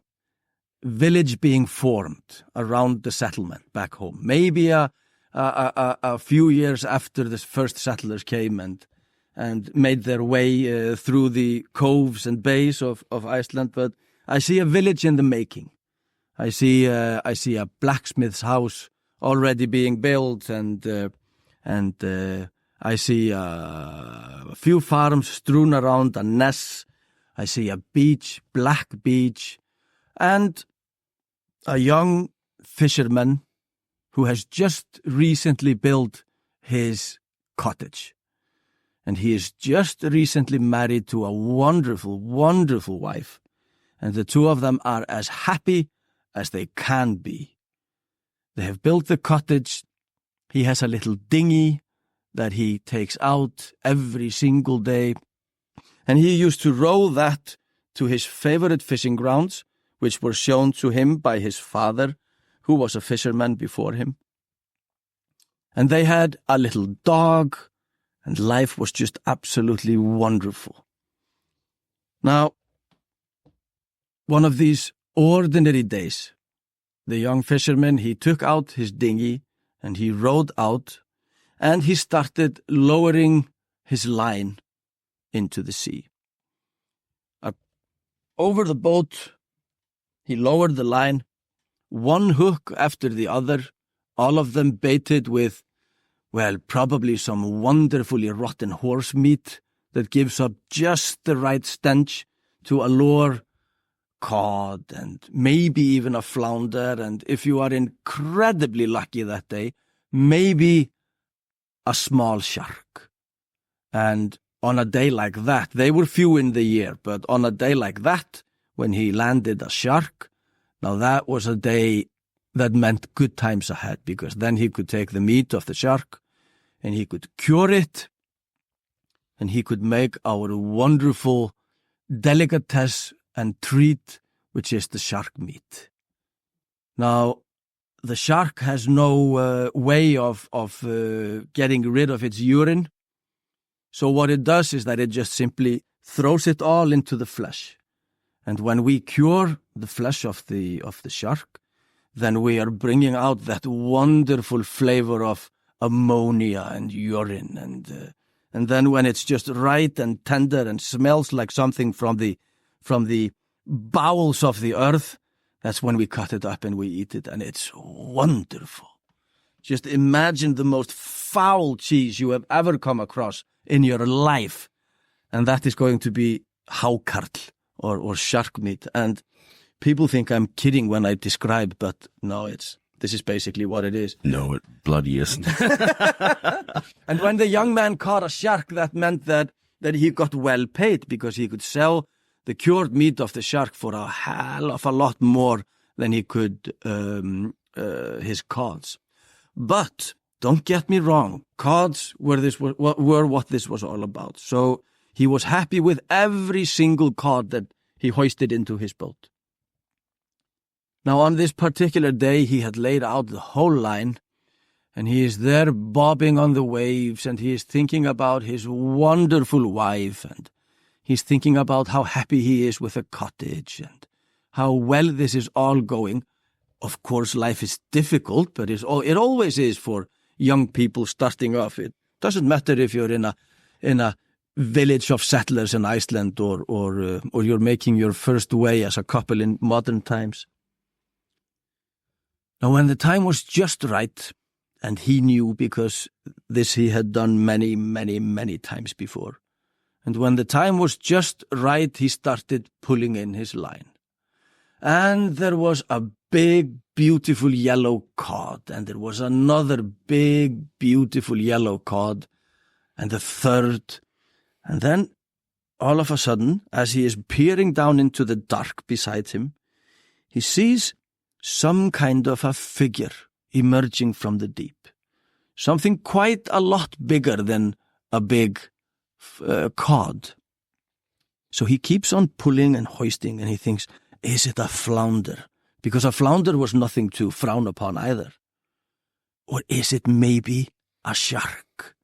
village being formed around the settlement back home. Maybe a few years after the first settlers came and made their way through the coves and bays of Iceland, but I see a village in the making. I see a blacksmith's house already being built, and I see a few farms strewn around a ness. I see a beach, black beach, and a young fisherman who has just recently built his cottage. And he is just recently married to a wonderful, wonderful wife. And the two of them are as happy as they can be. They have built the cottage. He has a little dinghy that he takes out every single day. And he used to row that to his favorite fishing grounds, which were shown to him by his father, who was a fisherman before him. And they had a little dog, and life was just absolutely wonderful. Now, one of these ordinary days, the young fisherman, he took out his dinghy and he rowed out, and he started lowering his line into the sea. Over the boat, he lowered the line, one hook after the other, all of them baited with, well, probably some wonderfully rotten horse meat that gives up just the right stench to allure cod and maybe even a flounder, and if you are incredibly lucky that day, maybe a small shark. And on a day like that, they were few in the year, but on a day like that, when he landed a shark, now that was a day that meant good times ahead, because then he could take the meat of the shark and he could cure it, and he could make our wonderful delicatessen and treat, which is the shark meat. Now, the shark has no way of getting rid of its urine. So what it does is that it just simply throws it all into the flesh. And when we cure the flesh of the shark, then we are bringing out that wonderful flavor of ammonia and urine. And then when it's just right and tender and smells like something from the bowels of the earth, that's when we cut it up and we eat it, and it's wonderful. Just imagine the most foul cheese you have ever come across in your life, and that is going to be hákarl or shark meat. And people think I'm kidding when I describe, but no, this is basically what it is. No, it bloody isn't. And when the young man caught a shark, that meant that he got well paid, because he could sell the cured meat of the shark for a hell of a lot more than he could his cods. But don't get me wrong, cods were what this was all about. So he was happy with every single cod that he hoisted into his boat. Now on this particular day he had laid out the whole line, and he is there bobbing on the waves, and he is thinking about his wonderful wife, and he's thinking about how happy he is with a cottage and how well this is all going. Of course, life is difficult, but it always is for young people starting off. It doesn't matter if you're in a village of settlers in Iceland or you're making your first way as a couple in modern times. Now, when the time was just right, and he knew, because this he had done many, many, many times before, and when the time was just right, he started pulling in his line. And there was a big, beautiful yellow cod, and there was another big, beautiful yellow cod, and the third. And then, all of a sudden, as he is peering down into the dark beside him, he sees some kind of a figure emerging from the deep. Something quite a lot bigger than a big cod. So he keeps on pulling and hoisting, and he thinks, is it a flounder? Because a flounder was nothing to frown upon either. Or is it maybe a shark?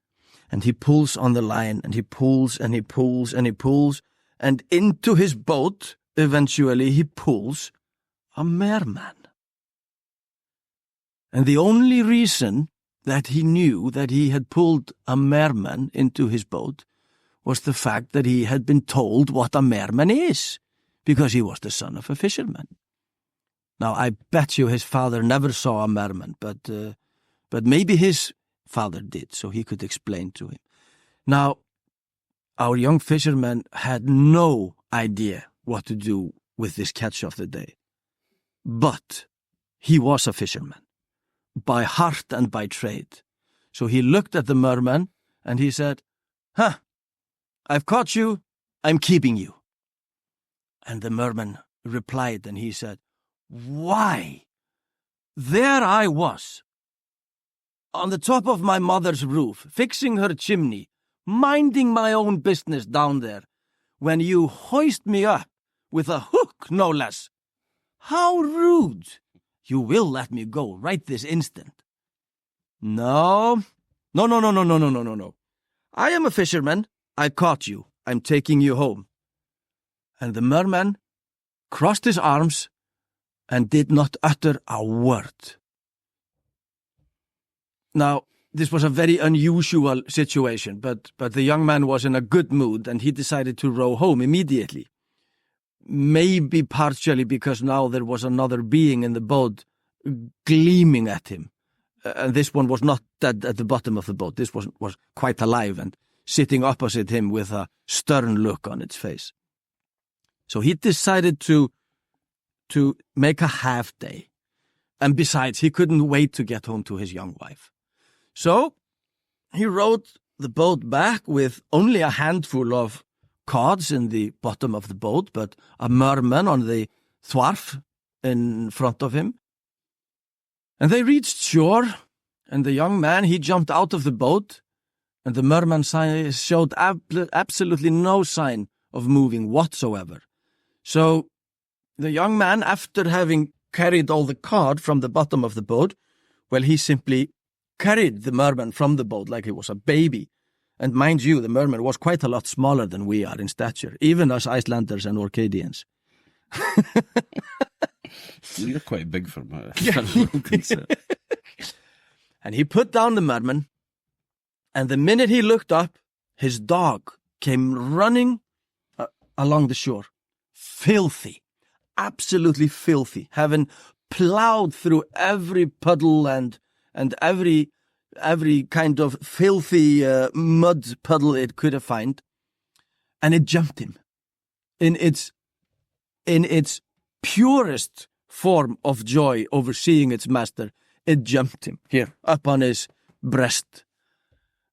And he pulls on the line, and he pulls, and he pulls, and he pulls, and into his boat, eventually he pulls a merman. And the only reason that he knew that he had pulled a merman into his boat was the fact that he had been told what a merman is, because he was the son of a fisherman. Now, I bet you his father never saw a merman, but maybe his father did, so he could explain to him. Now, our young fisherman had no idea what to do with this catch of the day. But he was a fisherman, by heart and by trade. So he looked at the merman, and he said, I've caught you, I'm keeping you. And the merman replied, and he said, why? There I was, on the top of my mother's roof, fixing her chimney, minding my own business down there, when you hoist me up with a hook, no less. How rude! You will let me go right this instant. No. I am a fisherman. I caught you. I'm taking you home. And the merman crossed his arms and did not utter a word. Now, this was a very unusual situation, but the young man was in a good mood, and he decided to row home immediately. Maybe partially because now there was another being in the boat gleaming at him, and this one was not dead at the bottom of the boat. This was quite alive and sitting opposite him with a stern look on its face. So he decided to make a half day. And besides, he couldn't wait to get home to his young wife. So he rowed the boat back with only a handful of cords in the bottom of the boat, but a merman on the thwarf in front of him. And they reached shore, and the young man, he jumped out of the boat, and the merman showed absolutely no sign of moving whatsoever. So the young man, after having carried all the cord from the bottom of the boat, well, he simply carried the merman from the boat like he was a baby. And mind you, the merman was quite a lot smaller than we are in stature, even as Icelanders and Orcadians. You're quite big for me. And he put down the merman, and the minute he looked up, his dog came running along the shore. Filthy, absolutely filthy, having plowed through every puddle and every kind of filthy mud puddle it could have found, and it jumped him in its purest form of joy over seeing its master. It jumped him here up on his breast,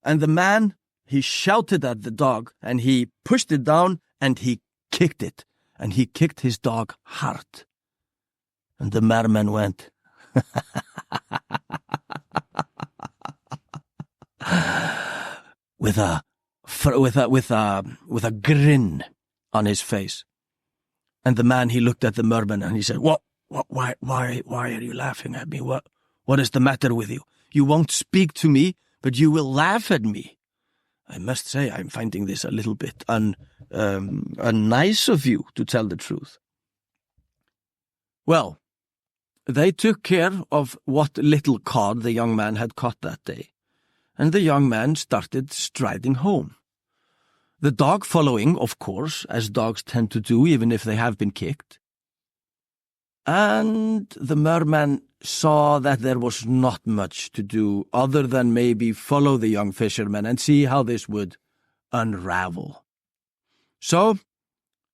and the man, he shouted at the dog, and he pushed it down, and he kicked it, and he kicked his dog hard, and the merman went with a grin on his face. And the man, he looked at the merman and he said, why are you laughing at me? What is the matter with you? You won't speak to me, but you will laugh at me. I must say, I'm finding this a little bit unnice of you, to tell the truth. Well, they took care of what little cod the young man had caught that day, and the young man started striding home. The dog following, of course, as dogs tend to do even if they have been kicked. And the merman saw that there was not much to do other than maybe follow the young fisherman and see how this would unravel. So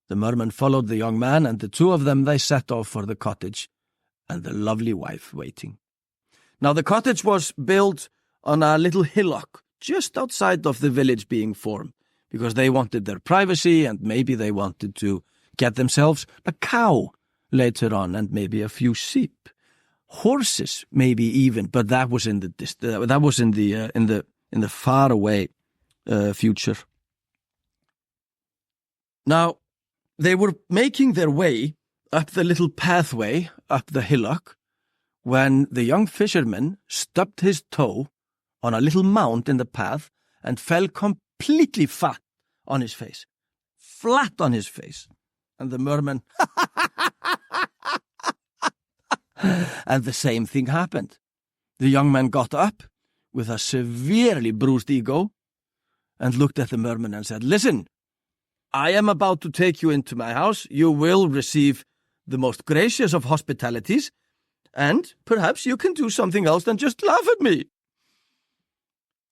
the merman followed the young man, and the two of them, they set off for the cottage, and the lovely wife waiting. Now the cottage was built on a little hillock just outside of the village being formed, because they wanted their privacy, and maybe they wanted to get themselves a cow later on, and maybe a few sheep, horses, maybe even. But that was in the far away future. Now they were making their way up the little pathway up the hillock when the young fisherman stubbed his toe on a little mound in the path and fell completely flat on his face. And the merman, and the same thing happened. The young man got up with a severely bruised ego and looked at the merman and said, "Listen, I am about to take you into my house. You will receive the most gracious of hospitalities, and perhaps you can do something else than just laugh at me."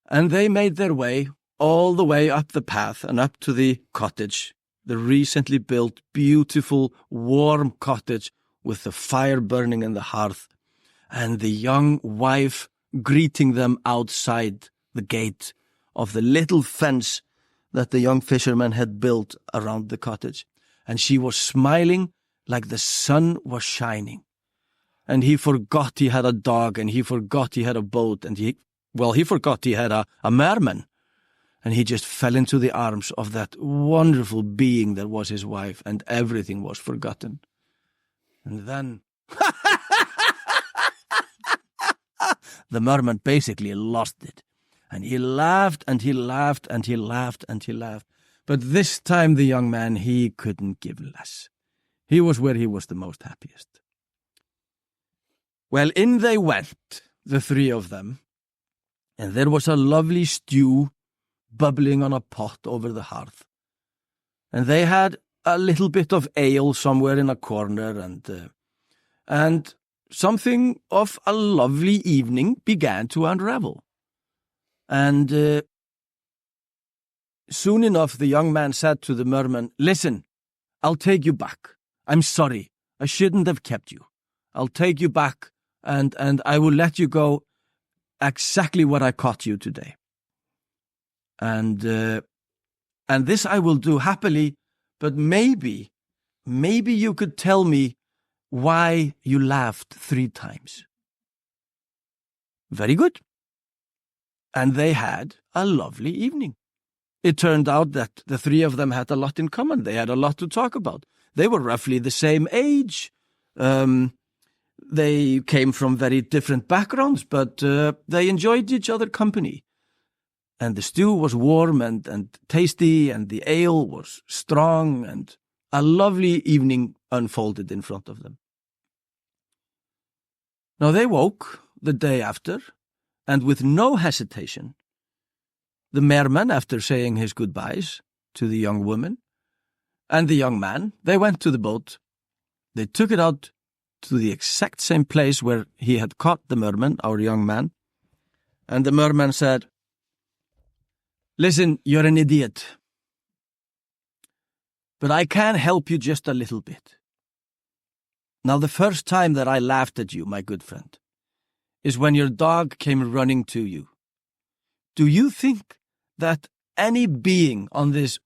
And they made their way all the way up the path and up to the cottage, the recently built, beautiful, warm cottage with the fire burning in the hearth, and the young wife greeting them outside the gate of the little fence that the young fisherman had built around the cottage. And she was smiling like the sun was shining. And he forgot he had a dog, and he forgot he had a boat, and he forgot he had a merman. And he just fell into the arms of that wonderful being that was his wife, and everything was forgotten. And then the merman basically lost it. And he laughed, and he laughed, and he laughed, and he laughed. But this time the young man, he couldn't give less. He was where he was the most happiest. Well, in they went, the three of them, and there was a lovely stew bubbling on a pot over the hearth. And they had a little bit of ale somewhere in a corner, and something of a lovely evening began to unravel. And soon enough, the young man said to the merman, "Listen, I'll take you back. I'm sorry. I shouldn't have kept you. I'll take you back, and I will let you go exactly what I caught you today. And this I will do happily, but maybe you could tell me why you laughed 3 times. Very good. And they had a lovely evening. It turned out that the 3 of them had a lot in common. They had a lot to talk about. They were roughly the same age. They came from very different backgrounds, but they enjoyed each other's company. And the stew was warm and tasty, and the ale was strong, and a lovely evening unfolded in front of them. Now they woke the day after, and with no hesitation, the merman, after saying his goodbyes to the young woman and the young man, they went to the boat. They took it out to the exact same place where he had caught the merman, our young man. And the merman said, "Listen, you're an idiot, but I can help you just a little bit. Now, the first time that I laughed at you, my good friend, is when your dog came running to you. Do you think that any being on this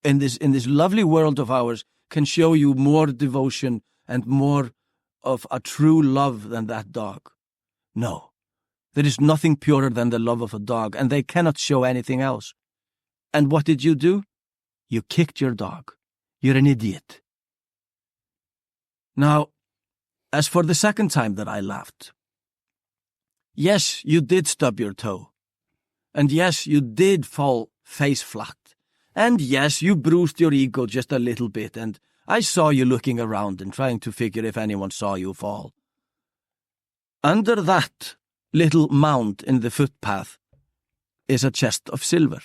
in this lovely world of ours can show you more devotion and more of a true love than that dog? No. There is nothing purer than the love of a dog, and they cannot show anything else. And what did you do? You kicked your dog. You're an idiot. Now, as for the second time that I laughed, yes, you did stub your toe. And yes, you did fall face flat. And yes, you bruised your ego just a little bit, and I saw you looking around and trying to figure if anyone saw you fall. Under that little mound in the footpath is a chest of silver.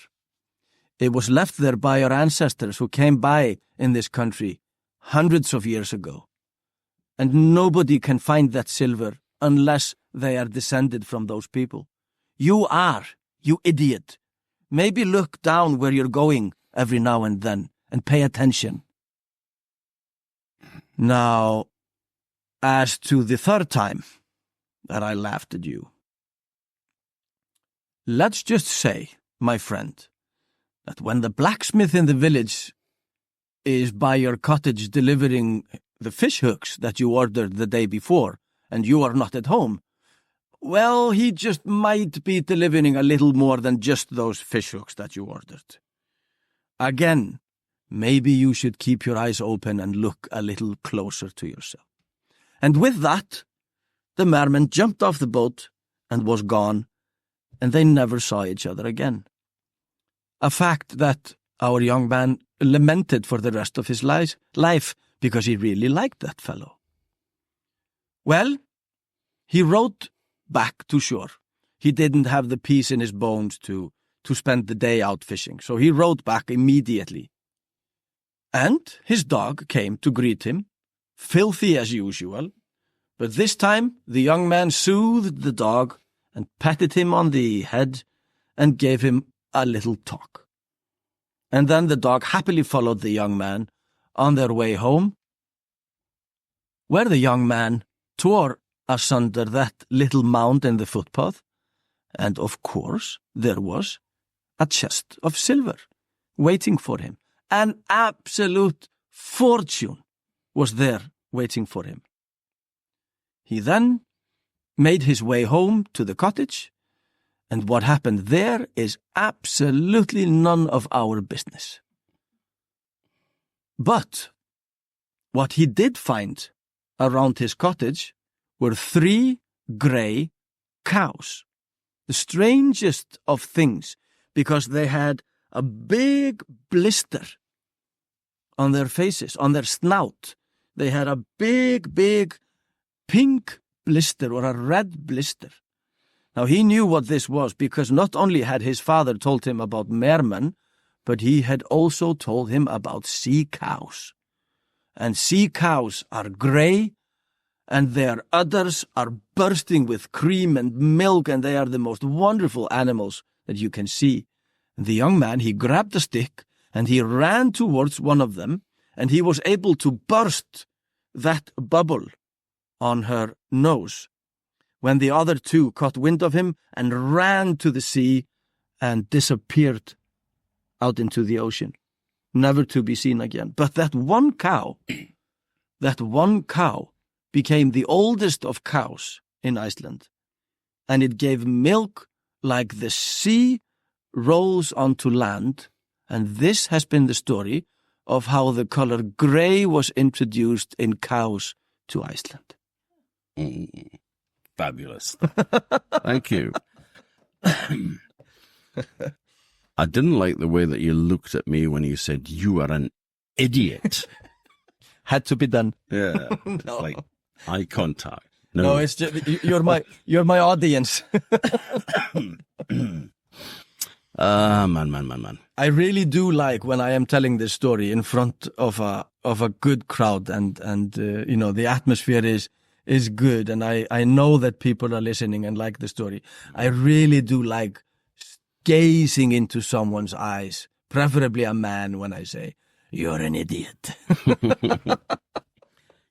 It was left there by our ancestors who came by in this country hundreds of years ago. And nobody can find that silver unless they are descended from those people. You are, you idiot. Maybe look down where you're going every now and then and pay attention. Now, as to the third time that I laughed at you, let's just say, my friend, that when the blacksmith in the village is by your cottage delivering the fish hooks that you ordered the day before, and you are not at home, well, he just might be delivering a little more than just those fish hooks that you ordered. Again, maybe you should keep your eyes open and look a little closer to yourself. And with that, the merman jumped off the boat and was gone, and they never saw each other again. A fact that our young man lamented for the rest of his life because he really liked that fellow. Well, he rowed back to shore. He didn't have the peace in his bones to spend the day out fishing, so he rowed back immediately. And his dog came to greet him, filthy as usual, but this time the young man soothed the dog and patted him on the head and gave him a little talk. And then the dog happily followed the young man on their way home, where the young man tore asunder that little mound in the footpath, and of course there was a chest of silver waiting for him. An absolute fortune was there waiting for him. He then made his way home to the cottage, and what happened there is absolutely none of our business. But what he did find around his cottage were 3 grey cows. The strangest of things, because they had a big blister on their faces, on their snout. They had a big pink blister or a red blister. Now he knew what this was because not only had his father told him about mermen, but he had also told him about sea cows. And sea cows are grey and their udders are bursting with cream and milk, and they are the most wonderful animals that you can see. And the young man, he grabbed a stick, and he ran towards one of them, and he was able to burst that bubble on her nose, when the other two caught wind of him and ran to the sea and disappeared out into the ocean, never to be seen again. But that one cow became the oldest of cows in Iceland, and it gave milk like the sea rolls onto land, and this has been the story of how the color grey was introduced in cows to Iceland. Fabulous. Thank you. I didn't like the way that you looked at me when you said you are an idiot. Had to be done. Yeah. No. Like eye contact. No, it's just you're my audience. Man. I really do like when I am telling this story in front of a good crowd, and the atmosphere is good, and I know that people are listening and like the story. I really do like gazing into someone's eyes, preferably a man, when I say, "You're an idiot."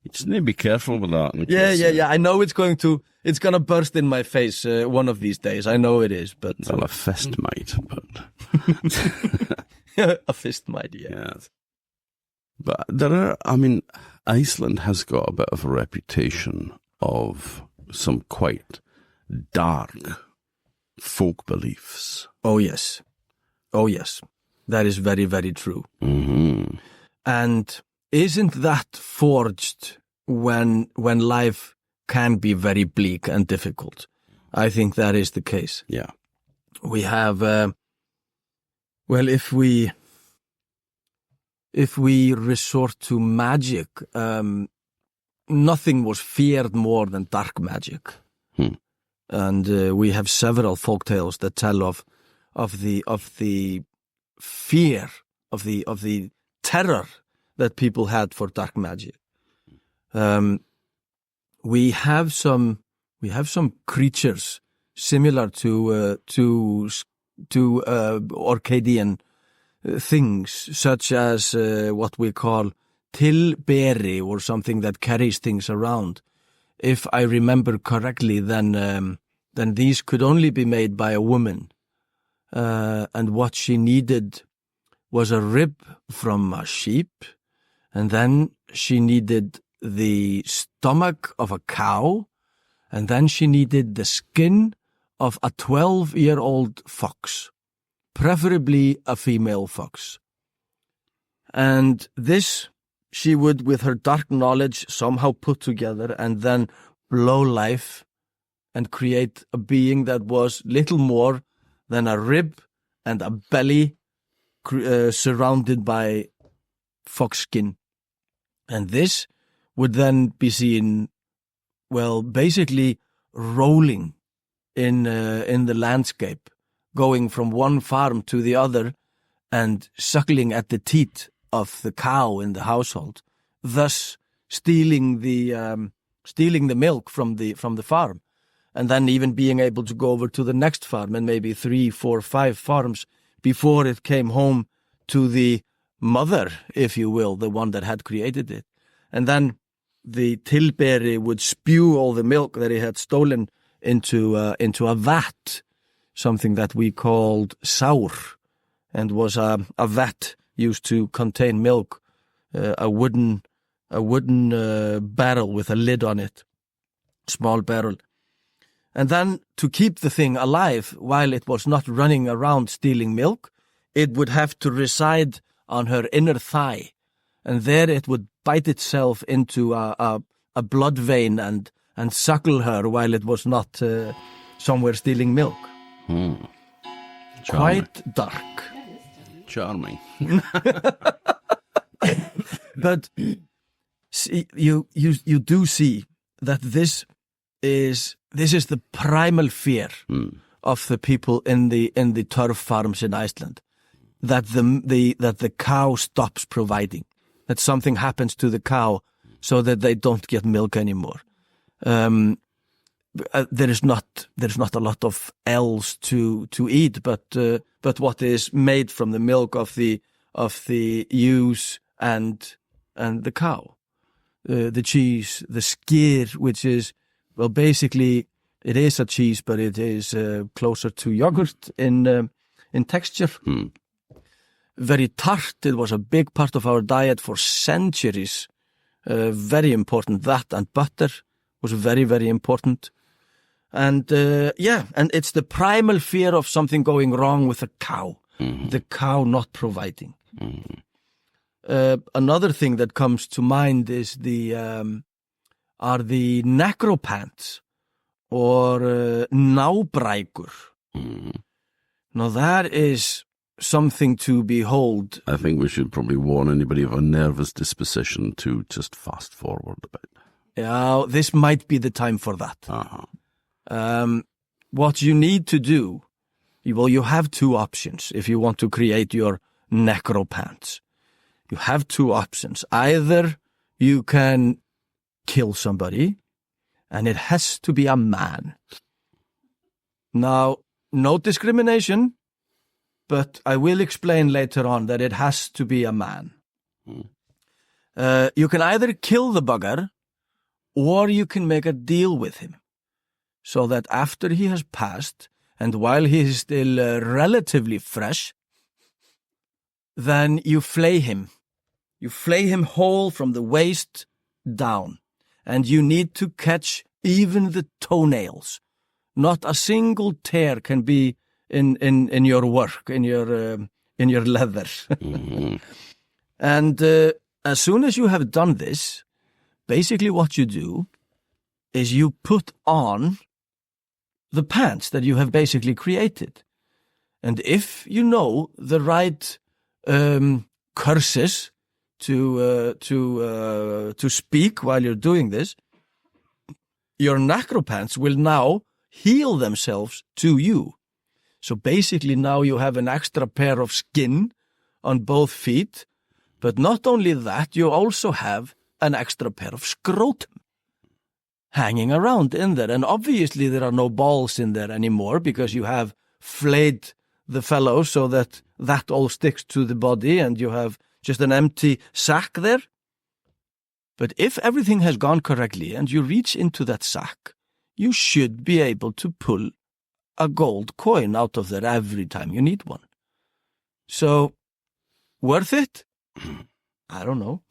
You just need to be careful with that. Yeah. I know it's gonna burst in my face one of these days. I know it is, but well, a fist might, but a fist might, yeah. Yes. But Iceland has got a bit of a reputation of some quite dark folk beliefs. Oh yes, that is very, very true. Mm-hmm. And isn't that forged when life can be very bleak and difficult? I think that is the case. Yeah. We have, if we resort to magic, nothing was feared more than dark magic. And we have several folk tales that tell of the fear, of the terror that people had for dark magic. We have some creatures similar to Orcadian things, such as what we call tilberi, or something that carries things around. If I remember correctly, then these could only be made by a woman, and what she needed was a rib from a sheep, and then she needed the stomach of a cow, and then she needed the skin of a 12-year-old fox, preferably a female fox. And this she would, with her dark knowledge, somehow put together and then blow life and create a being that was little more than a rib and a belly surrounded by fox skin. And this would then be seen, basically rolling in the landscape, going from one farm to the other and suckling at the teat of the cow in the household, thus stealing the milk from the farm, and then even being able to go over to the next farm and maybe 3, 4, 5 farms before it came home to the mother, if you will, the one that had created it. And then the tilberi would spew all the milk that he had stolen into a vat, something that we called saur, and was a vat used to contain milk, a wooden barrel with a lid on it, small barrel. And then to keep the thing alive while it was not running around stealing milk, it would have to reside on her inner thigh, and there it would bite itself into a blood vein and suckle her while it was not somewhere stealing milk. Quite dark. Charming. But see, you do see that this is the primal fear of the people in the turf farms in Iceland, that the cow stops providing, that something happens to the cow so that they don't get milk anymore. there is not a lot of else to eat, but what is made from the milk of the ewes and the cow, the cheese, the skyr, which is, well, basically it is a cheese, but it is closer to yogurt in texture. Very tart. It was a big part of our diet for centuries. Very important. That and butter was very, very important. And and it's the primal fear of something going wrong with the cow, the cow not providing. Another thing that comes to mind is the necropants or nábrækur. Now that is something to behold. I think we should probably warn anybody of a nervous disposition to just fast forward a bit. Yeah, this might be the time for that. What you need to do, well, you have two options if you want to create your necropants. You have two options. Either you can kill somebody, and it has to be a man. Now, no discrimination, but I will explain later on that it has to be a man. You can either kill the bugger, or you can make a deal with him, so that after he has passed, and while he is still relatively fresh, then you flay him. You flay him whole from the waist down, and you need to catch even the toenails. Not a single tear can be in your work, in your leather. And as soon as you have done this, basically what you do is you put on the pants that you have basically created. And if you know the right curses to speak while you're doing this, your necropants will now heal themselves to you. So basically now you have an extra pair of skin on both feet, but not only that, you also have an extra pair of scrotum hanging around in there. And obviously there are no balls in there anymore because you have flayed the fellow so that all sticks to the body and you have just an empty sack there. But if everything has gone correctly and you reach into that sack, you should be able to pull a gold coin out of there every time you need one. So, worth it? I don't know.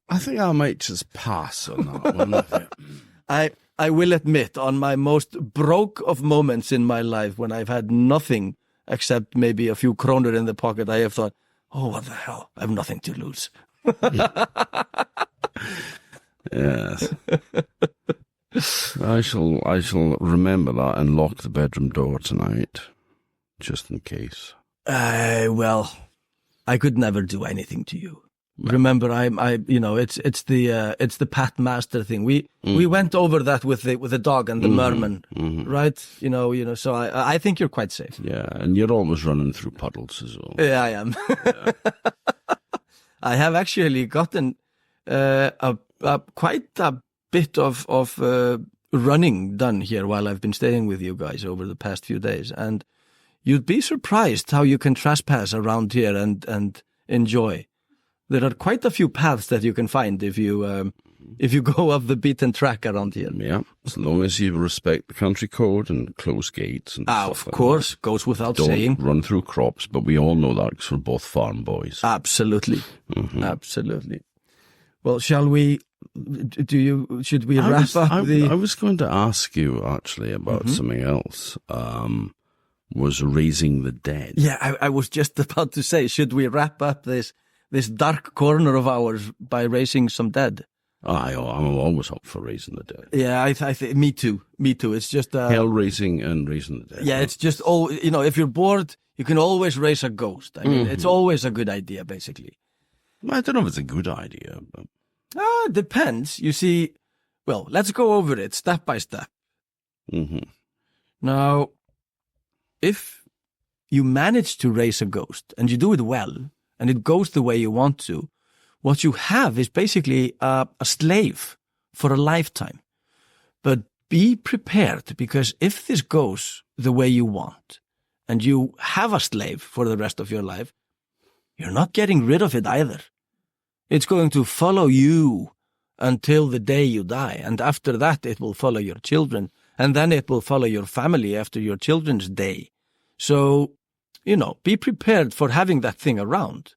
I think I might just pass on that one. I will admit, on my most broke of moments in my life, when I've had nothing except maybe a few kroner in the pocket, I have thought, oh, what the hell? I have nothing to lose. Yes. I shall remember that and lock the bedroom door tonight, just in case. Well, I could never do anything to you. No. Remember, it's the Pat Master thing. We went over that with the dog and the merman, right? So I think you're quite safe. Yeah, and you're always running through puddles as well. Yeah, I am. Yeah. I have actually gotten quite a bit of running done here while I've been staying with you guys over the past few days, and you'd be surprised how you can trespass around here and enjoy. There are quite a few paths that you can find if you go off the beaten track around here. Yeah, as long as you respect the country code and close gates. And of course, that. Goes without saying. Don't run through crops, but we all know that because we're both farm boys. Absolutely, absolutely. Well, shall we? Should we wrap up? I was going to ask you actually about something else. Was raising the dead. Yeah, I was just about to say, should we wrap up this dark corner of ours by raising some dead? I'm always up for raising the dead. Yeah, I think me too. It's just hell raising and raising the dead. Yeah, it's just if you're bored, you can always raise a ghost. I mean, it's always a good idea, basically. I don't know if it's a good idea, but it depends. You see, well, let's go over it step by step. Now, if you manage to raise a ghost and you do it well and it goes the way you want to, what you have is basically a slave for a lifetime. But be prepared, because if this goes the way you want, and you have a slave for the rest of your life, you're not getting rid of it either. It's going to follow you until the day you die, and after that it will follow your children, and then it will follow your family after your children's day. So, be prepared for having that thing around.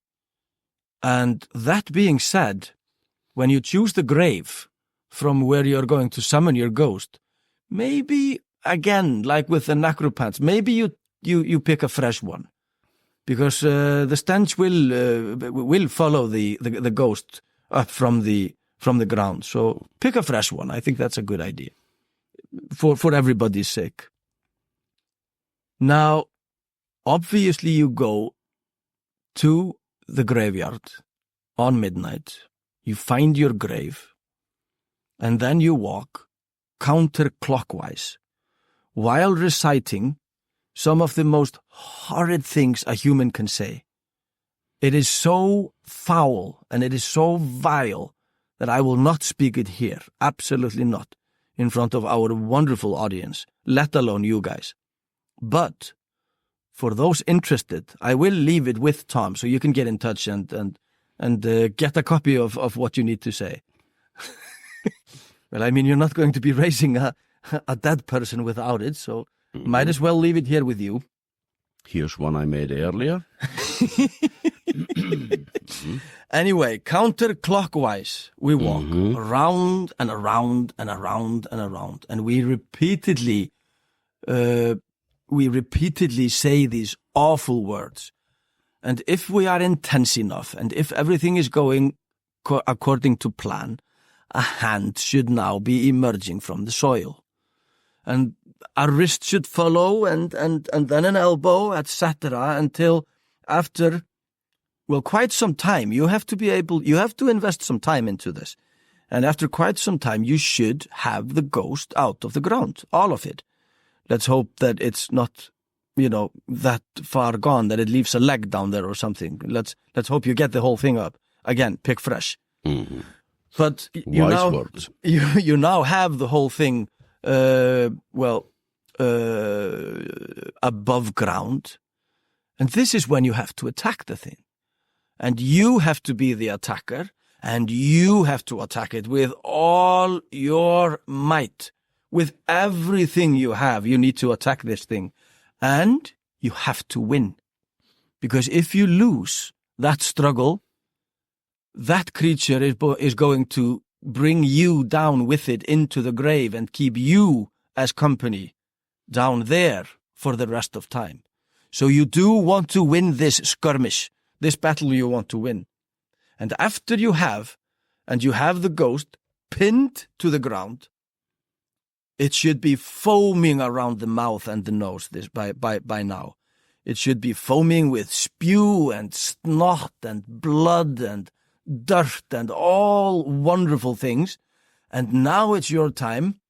And that being said, when you choose the grave from where you're going to summon your ghost, maybe, again, like with the necropants, maybe you pick a fresh one. Because the stench will follow the ghost up from the ground. So pick a fresh one. I think that's a good idea for everybody's sake. Now, obviously, you go to the graveyard on midnight. You find your grave, and then you walk counterclockwise while reciting some of the most horrid things a human can say. It is so foul and it is so vile that I will not speak it here, absolutely not, in front of our wonderful audience, let alone you guys. But for those interested, I will leave it with Tom so you can get in touch and get a copy of what you need to say. Well, I mean, you're not going to be raising a dead person without it, so might as well leave it here with you. Here's one I made earlier. Anyway, counterclockwise, we walk around and around and around and around, and we repeatedly say these awful words. And if we are intense enough, and if everything is going according to plan, a hand should now be emerging from the soil. And a wrist should follow, and then an elbow, etc., until after, well, quite some time. You have to invest some time into this. And after quite some time, you should have the ghost out of the ground, all of it. Let's hope that it's not, that far gone, that it leaves a leg down there or something. Let's hope you get the whole thing up. Again, pick fresh. Mm-hmm. But you now have the whole thing, above ground. And this is when you have to attack the thing. And you have to be the attacker, and you have to attack it with all your might. With everything you have, you need to attack this thing. And you have to win. Because if you lose that struggle, that creature is going to bring you down with it into the grave and keep you as company down there for the rest of time. So you do want to win this skirmish, this battle you want to win. And after you have the ghost pinned to the ground, it should be foaming around the mouth and the nose by now. It should be foaming with spew and snot and blood and dirt and all wonderful things. And now it's your time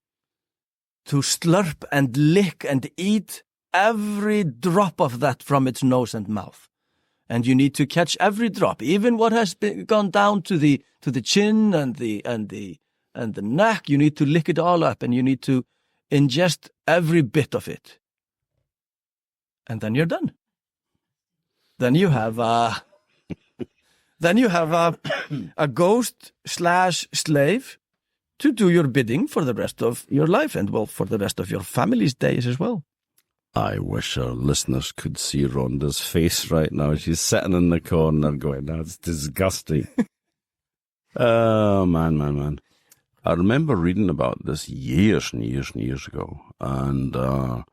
to slurp and lick and eat every drop of that from its nose and mouth. And you need to catch every drop, even what has gone down to the chin and the neck. You need to lick it all up, and you need to ingest every bit of it. And then you're done. Then you have a ghost/slave to do your bidding for the rest of your life, and for the rest of your family's days as well. I wish our listeners could see Rhonda's face right now. She's sitting in the corner going, that's disgusting. Oh, man. I remember reading about this years and years and years ago, and I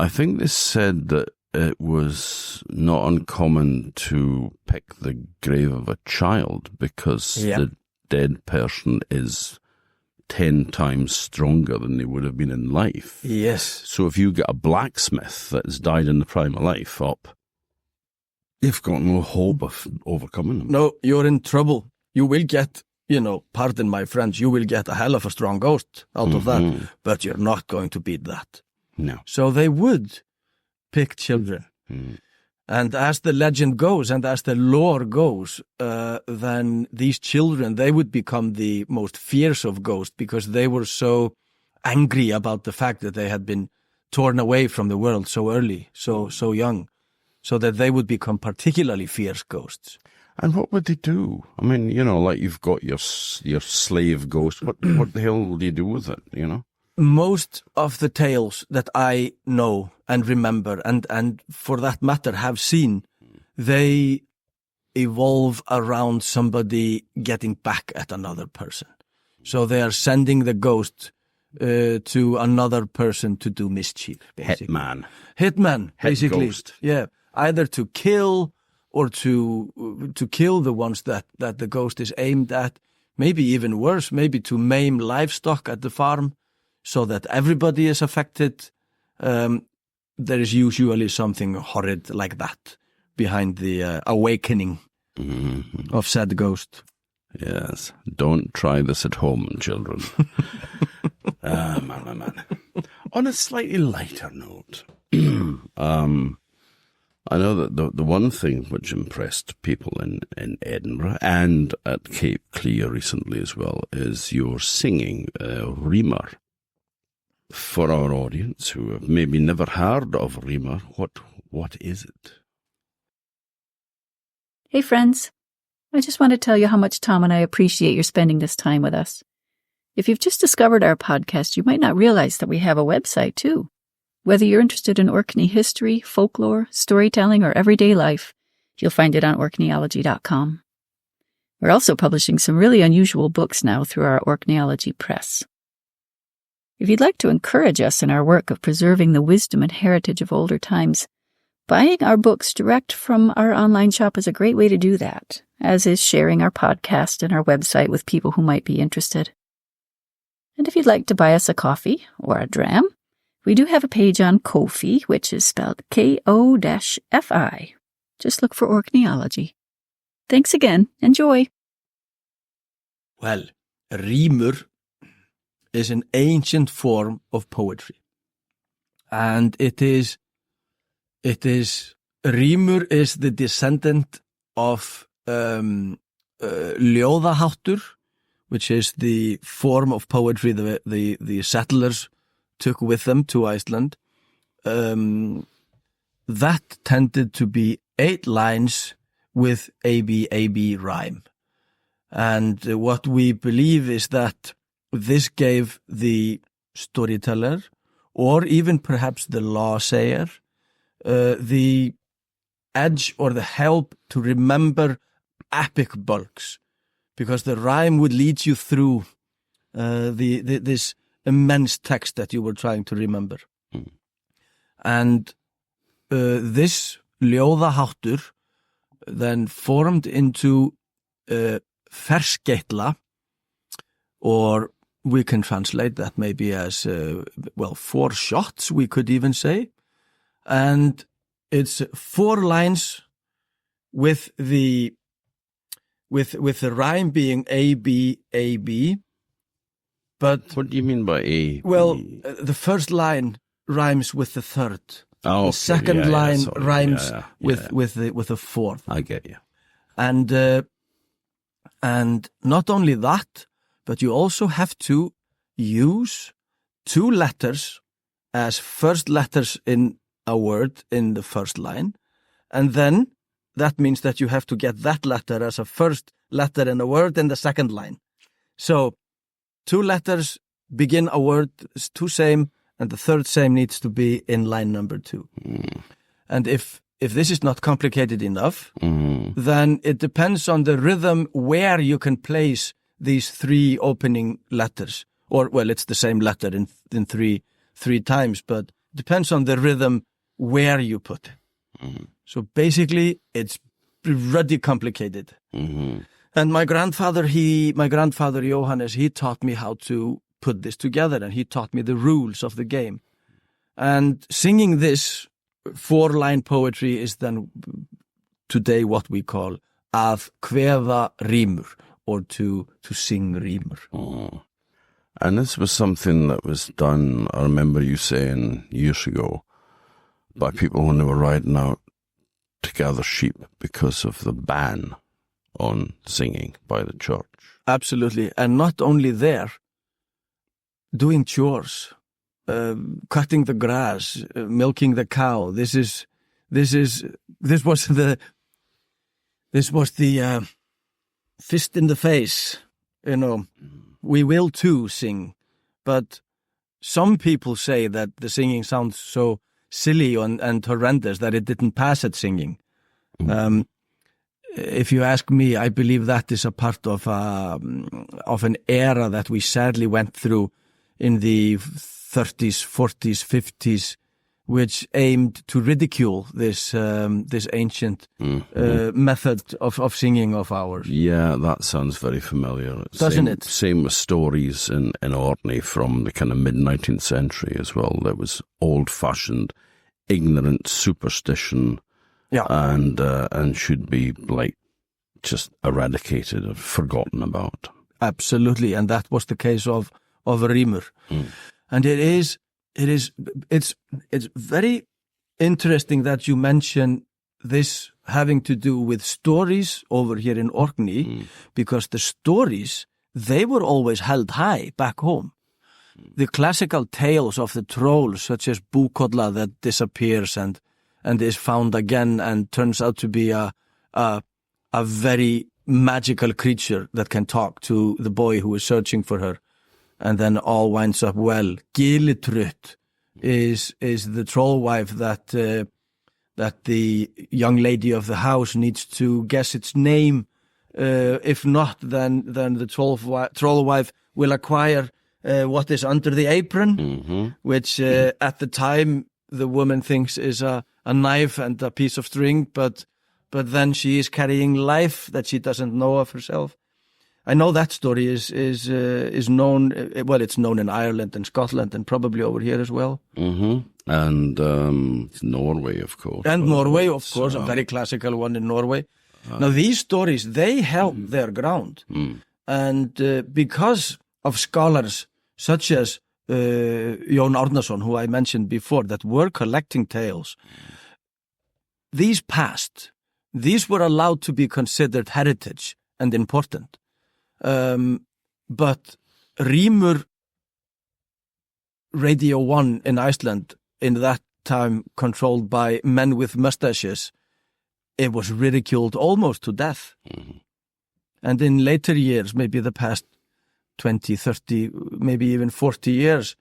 think they said that it was not uncommon to pick the grave of a child because the dead person is 10 times stronger than they would have been in life. Yes. So if you get a blacksmith that's died in the prime of life up, you've got no hope of overcoming them. No, you're in trouble. You will get, pardon my French, you will get a hell of a strong ghost out of that, but you're not going to beat that. No. So they would pick children. And as the legend goes, and as the lore goes, then these children, they would become the most fierce of ghosts because they were so angry about the fact that they had been torn away from the world so early, so young, so that they would become particularly fierce ghosts. And what would they do? I mean, like you've got your slave ghost. What the hell do you do with it, Most of the tales that I know and remember, and for that matter have seen, they evolve around somebody getting back at another person. So they are sending the ghost to another person to do mischief, basically. Hitman, basically. Ghost. Yeah, either to kill or to kill the ones that the ghost is aimed at. Maybe even worse, maybe to maim livestock at the farm, so that everybody is affected. There is usually something horrid like that behind the awakening of said ghost. Yes. Don't try this at home, children. Man. On a slightly lighter note, I know that the one thing which impressed people in Edinburgh and at Cape Clear recently as well is your singing Rímar. For our audience who have maybe never heard of Rímar, what is it? Hey friends, I just want to tell you how much Tom and I appreciate your spending this time with us. If you've just discovered our podcast, you might not realize that we have a website too. Whether you're interested in Orkney history, folklore, storytelling, or everyday life, you'll find it on Orkneyology.com. We're also publishing some really unusual books now through our Orkneyology press. If you'd like to encourage us in our work of preserving the wisdom and heritage of older times, buying our books direct from our online shop is a great way to do that, as is sharing our podcast and our website with people who might be interested. And if you'd like to buy us a coffee or a dram, we do have a page on Ko-fi, which is spelled Ko-fi. Just look for Orkneyology. Thanks again. Enjoy. Well, rímur is an ancient form of poetry. And rímur is the descendant of ljóðaháttur, which is the form of poetry the settlers took with them to Iceland. That tended to be 8 lines with AB rhyme. And what we believe is that this gave the storyteller, or even perhaps the law sayer, the edge or the help to remember epic bulks, because the rhyme would lead you through this immense text that you were trying to remember. And this ljóðaháttur then formed into ferskeytla, or we can translate that maybe as 4 shots, we could even say. And it's 4 lines with the rhyme being AB. But what do you mean by A? Well, the first line rhymes with the third. Oh, the second line rhymes with the fourth. I get you. And not only that, but you also have to use 2 letters as first letters in a word in the first line, and then that means that you have to get that letter as a first letter in a word in the second line. So 2 letters begin a word, 2 same, and the third same needs to be in line number 2. And if this is not complicated enough, then it depends on the rhythm where you can place these 3 opening letters. Or, well, it's the same letter in 3 times, but depends on the rhythm where you put it. So basically, it's really complicated. And my grandfather Jóhannes, he taught me how to put this together, and he taught me the rules of the game. And singing this 4-line poetry is then today what we call að kveða rímur, or to sing rímur. And this was something that was done, I remember you saying years ago, by people when they were riding out gather sheep because of the ban on singing by the church. Absolutely. And not only there, doing chores, cutting the grass, milking the cow. This was the fist in the face. We will too sing, but some people say that the singing sounds so silly and horrendous that it didn't pass at singing. If you ask me, I believe that is a part of an era that we sadly went through in the 30s, 40s, 50s, which aimed to ridicule this ancient method of singing of ours. Yeah, that sounds very familiar. Doesn't it? Same with stories in Orkney from the kind of mid-19th century as well. There was old-fashioned, ignorant superstition. Yeah. And should be just eradicated or forgotten about. Absolutely, and that was the case of Rímur. And it's very interesting that you mention this having to do with stories over here in Orkney, because the stories, they were always held high back home. The classical tales of the trolls, such as Búkolla that disappears and is found again and turns out to be a very magical creature that can talk to the boy who is searching for her, and then all winds up well. Gilitrut is the troll wife that the young lady of the house needs to guess its name. If not, then the troll wife will acquire what is under the apron, which at the time the woman thinks is a knife and a piece of string, but then she is carrying life that she doesn't know of herself. I know that story is known. Well, it's known in Ireland and Scotland and probably over here as well. And Norway, of course. And Norway, of course, a very classical one in Norway. Now, these stories, they held their ground. And because of scholars such as Jón Árnason, who I mentioned before, that were collecting tales, these passed. These were allowed to be considered heritage and important. But Rímur Radio 1 in Iceland, in that time controlled by men with mustaches, it was ridiculed almost to death. And in later years, maybe the past 20, 30, maybe even 40 years,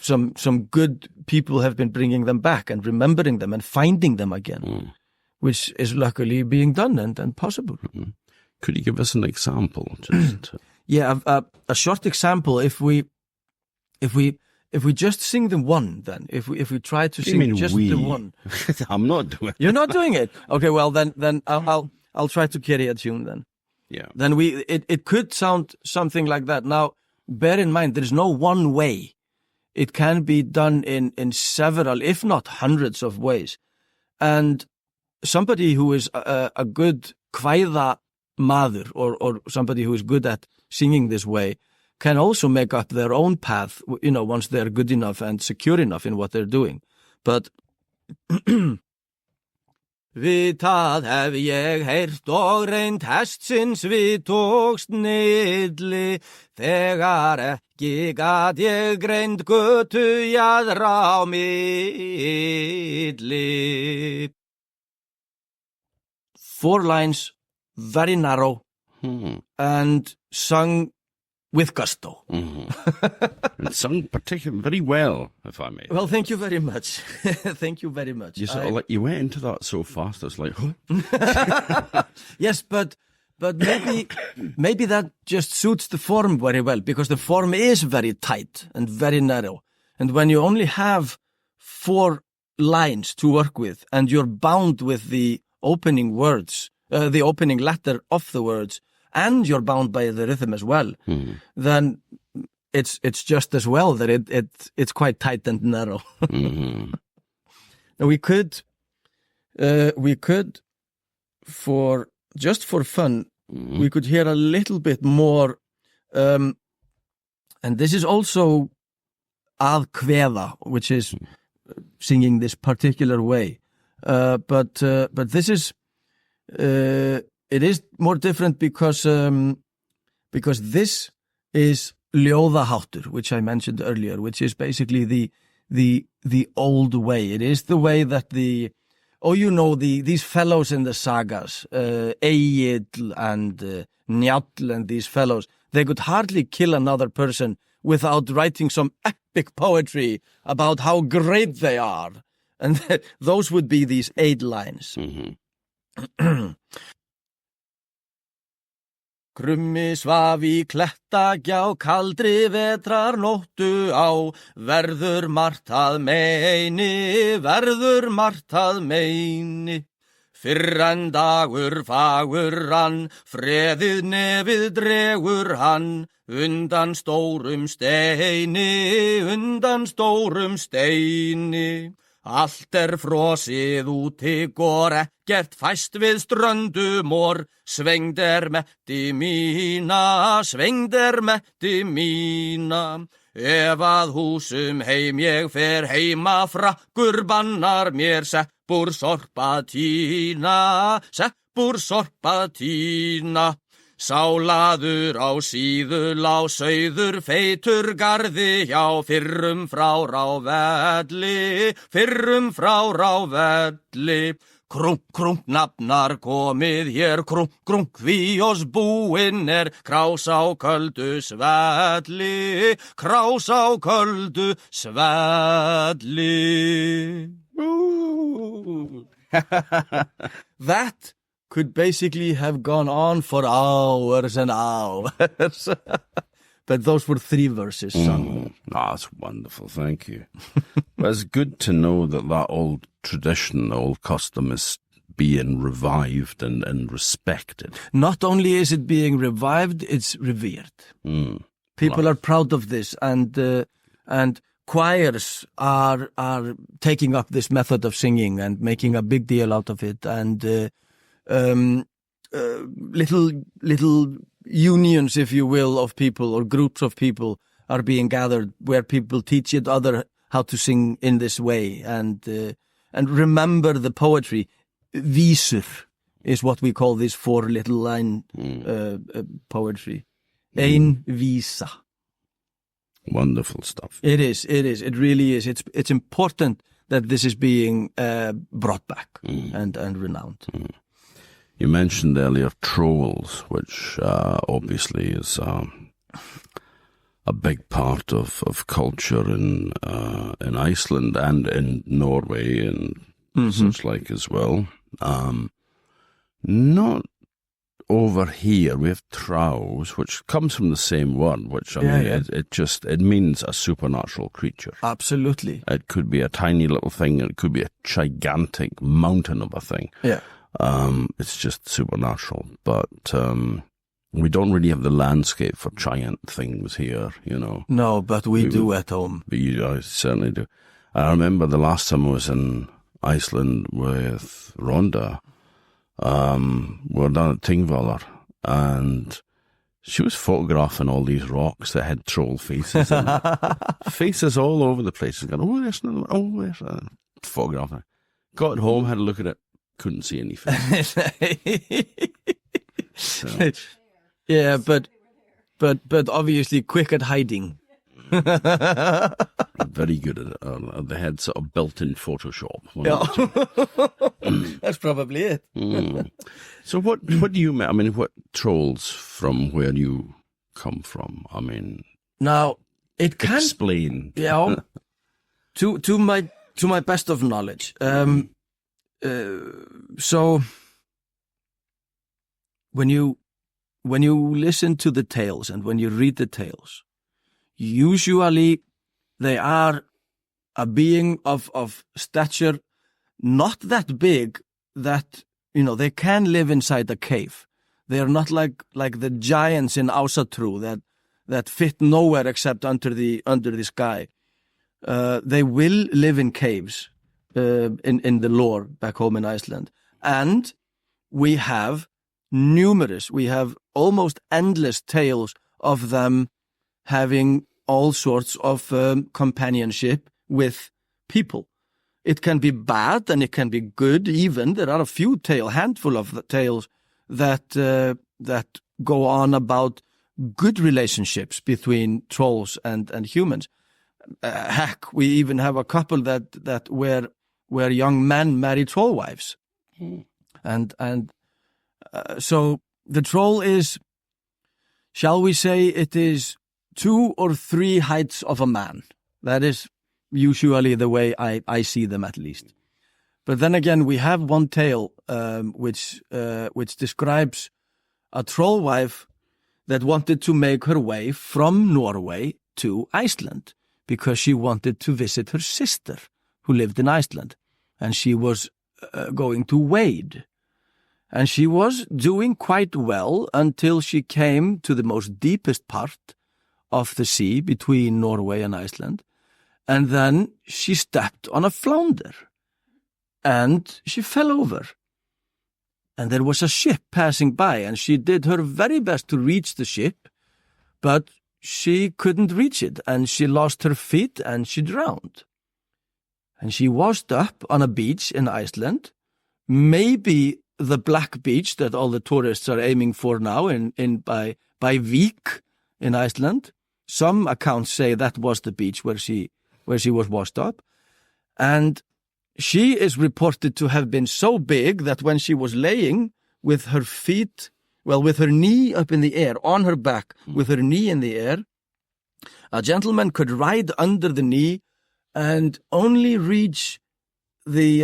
some good people have been bringing them back and remembering them and finding them again, which is luckily being done and possible. Could you give us an example? Just Yeah, a short example. If we just sing the one, then if we try to sing just the one, I'm not doing it. You're not doing it. Okay, well then I'll try to carry a tune then. Yeah. Then it could sound something like that. Now, bear in mind, there is no one way. It can be done in several, if not hundreds of ways. And somebody who is a good kvæða maður or somebody who is good at singing this way can also make up their own path, once they're good enough and secure enough in what they're doing. But Vitað hef ég heyrt og reynt hestsins vit og snilli, þegar ekki gat ég greind götu jaðra á milli. 4 lines, very narrow, and sung with gusto. And sung particularly very well, if I may. Well, thank you very much. Thank you very much. You sort of you went into that so fast. It's like, huh? Yes, but maybe that just suits the form very well, because the form is very tight and very narrow. And when you only have 4 lines to work with, and you're bound with the opening words, the opening letter of the words, and you're bound by the rhythm as well, then it's just as well that it's quite tight and narrow. Now we could for fun, we could hear a little bit more, and this is also að kveða, which is singing this particular way. But this is it is more different because this is ljóðaháttur, which I mentioned earlier, which is basically the old way. It is the way that these fellows in the sagas, Egill and Njáll and these fellows, they could hardly kill another person without writing some epic poetry about how great they are. And those would be these 8 lines. Krummi svaf í klettagjá, kaldri vetrar nóttu á, verður margt að meini. Fyrr en dagur fagur hann, freðið nefið dregur hann, undan stórum steini. Allt frosið úti går, ekkert fæst við ströndumor, svengd metti mína. Ef að húsum heim ég fer heima, frakkur bannar mér, seppur sorpað tína. Sálaður á síðulá, sauður feitur garði hjá, fyrrum frá rávelli. Krunk, krunk, nafnar komið hér, krunk, krunk, því oss búinn krás á köldu svelli. That could basically have gone on for hours and hours. But those were 3 verses sung. That's wonderful, thank you. But it's good to know that old tradition, the old custom is being revived and respected. Not only is it being revived, it's revered. People are proud of this, and choirs are taking up this method of singing and making a big deal out of it, and little unions, if you will, of people or groups of people are being gathered where people teach each other how to sing in this way and remember the poetry. Vísur is what we call this 4 little line poetry. Ein vísa. Wonderful stuff. It is. It really is. It's important that this is being brought back and renowned. You mentioned earlier trolls, which obviously is a big part of culture in Iceland and in Norway and such like as well. Not over here. We have trows, which comes from the same word, which it means a supernatural creature. Absolutely. It could be a tiny little thing, and it could be a gigantic mountain of a thing. Yeah. It's just supernatural, but we don't really have the landscape for giant things here, you know. No, but we do at home. I certainly do. I remember the last time I was in Iceland with Rhonda, we're down at Tingvaller, and she was photographing all these rocks that had troll faces in them. Faces all over the place. Going, oh, there's another one. Oh, there's another. Photographing. Got home, had a look at it. Couldn't see any face. So. Yeah, but obviously quick at hiding. Very good at it. They had sort of built-in Photoshop. Yeah. That's probably it. So what do you mean? I mean, what trolls from where you come from? I mean, now it can explain. Yeah. to my best of knowledge. So when you listen to the tales and when you read the tales, usually they are a being of stature not that big that, you know, they can live inside a cave. They are not like the giants in Ásatrú that fit nowhere except under the sky. They will live in caves in the lore back home in Iceland. And we have almost endless tales of them having all sorts of companionship with people. It can be bad and it can be good even. There are a handful of the tales that go on about good relationships between trolls and humans. Heck, we even have a couple that where young men marry troll wives. So the troll is, shall we say, it is 2 or 3 heights of a man. That is usually the way I see them, at least. But then again, we have one tale which describes a troll wife that wanted to make her way from Norway to Iceland because she wanted to visit her sister who lived in Iceland, and she was going to wade. And she was doing quite well until she came to the most deepest part of the sea between Norway and Iceland, and then she stepped on a flounder, and she fell over. And there was a ship passing by, and she did her very best to reach the ship, but she couldn't reach it, and she lost her feet, and she drowned. And she washed up on a beach in Iceland, maybe the black beach that all the tourists are aiming for now by Vik in Iceland. Some accounts say that was the beach where she was washed up. And she is reported to have been so big that when she was laying with her feet, with her knee up in the air, on her back, with her knee in the air, a gentleman could ride under the knee and only reach the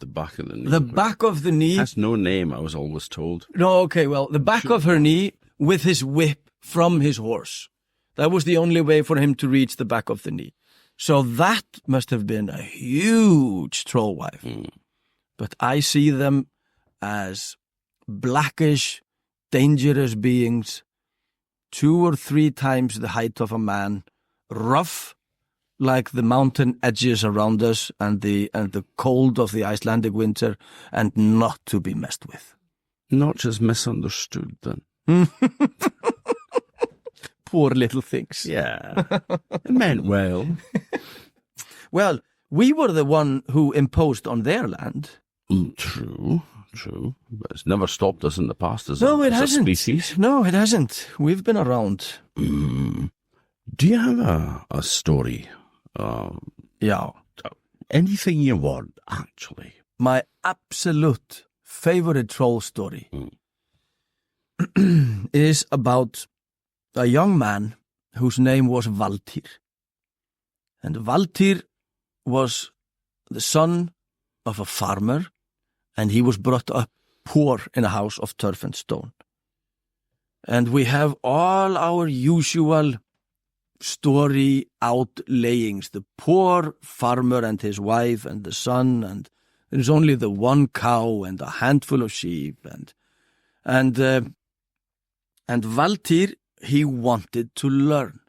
back of the knee. The back of the knee. Has no name, I was always told. No, okay, the back of her knee with his whip from his horse. That was the only way for him to reach the back of the knee. So that must have been a huge troll wife. But I see them as blackish, dangerous beings, 2 or 3 times the height of a man, rough like the mountain edges around us and the cold of the Icelandic winter, and not to be messed with. Not just misunderstood, then. Poor little things. Yeah, it meant well. Well, we were the one who imposed on their land. True. But it's never stopped us in the past as it a hasn't. species. No, it hasn't. We've been around. Do you have a story? Yeah. Anything you want, actually. My absolute favorite troll story is about a young man whose name was Valtýr. And Valtýr was the son of a farmer, and he was brought up poor in a house of turf and stone. And we have all our usual story outlayings, the poor farmer and his wife and the son, and there's only the one cow and a handful of sheep, and Valtýr, he wanted to learn.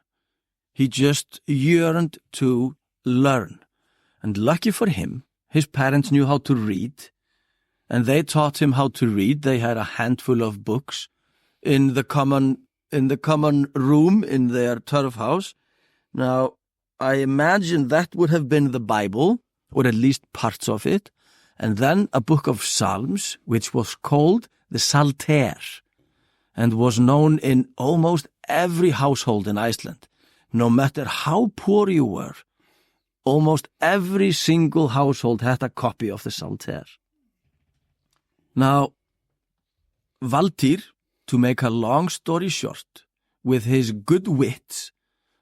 He just yearned to learn. And lucky for him, his parents knew how to read, and they taught him how to read. They had a handful of books in the common room in their turf house. Now, I imagine that would have been the Bible, or at least parts of it, and then a book of Psalms, which was called the Psalter, and was known in almost every household in Iceland. No matter how poor you were, almost every single household had a copy of the Psalter. Now, Valtýr, to make a long story short, with his good wits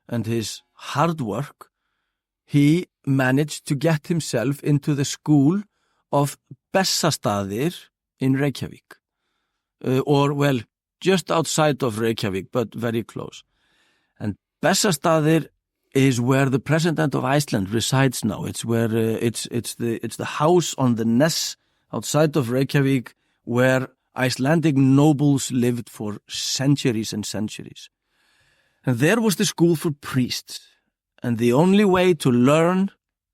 and his hard work, he managed to get himself into the school of Bessastaðir in Reykjavík. Just outside of Reykjavík, but very close. And Bessastaðir is where the president of Iceland resides now. It's where it's the house on the Ness outside of Reykjavík where Icelandic nobles lived for centuries and centuries. And there was the school for priests. And the only way to learn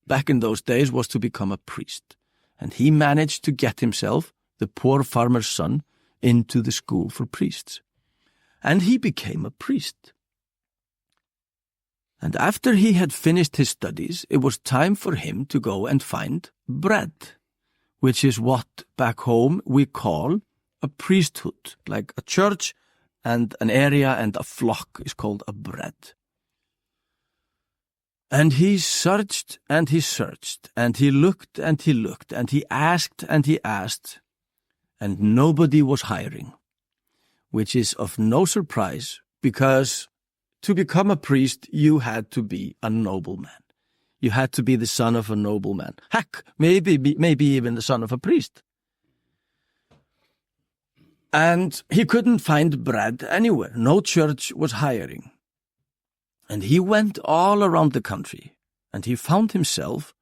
back in those days was to become a priest. And he managed to get himself, the poor farmer's son, into the school for priests. And he became a priest. And after he had finished his studies, it was time for him to go and find bread, which is what back home we call a priesthood, like a church and an area and a flock is called a bread. And he searched and he searched, and he looked and he looked, and he asked, and nobody was hiring, which is of no surprise, because to become a priest, you had to be a nobleman. You had to be the son of a nobleman. Heck, maybe even the son of a priest. And he couldn't find bread anywhere. No church was hiring. And he went all around the country, and he found himself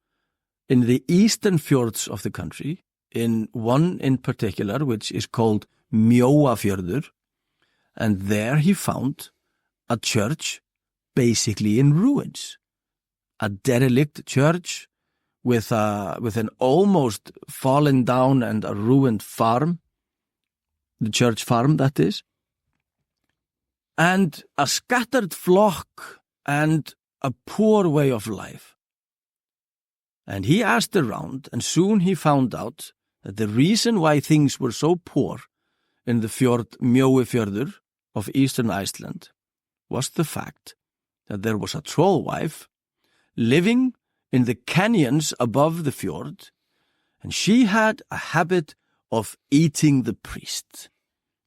in the eastern fjords of the country, in one in particular, which is called Mjóafjörður, and there he found a church basically in ruins, a derelict church with an almost fallen down and a ruined farm, the church farm that is, and a scattered flock and a poor way of life. And he asked around, and soon he found out that the reason why things were so poor in the fjord Mjóafjörður of eastern Iceland was the fact that there was a troll wife living in the canyons above the fjord, and she had a habit of eating the priests.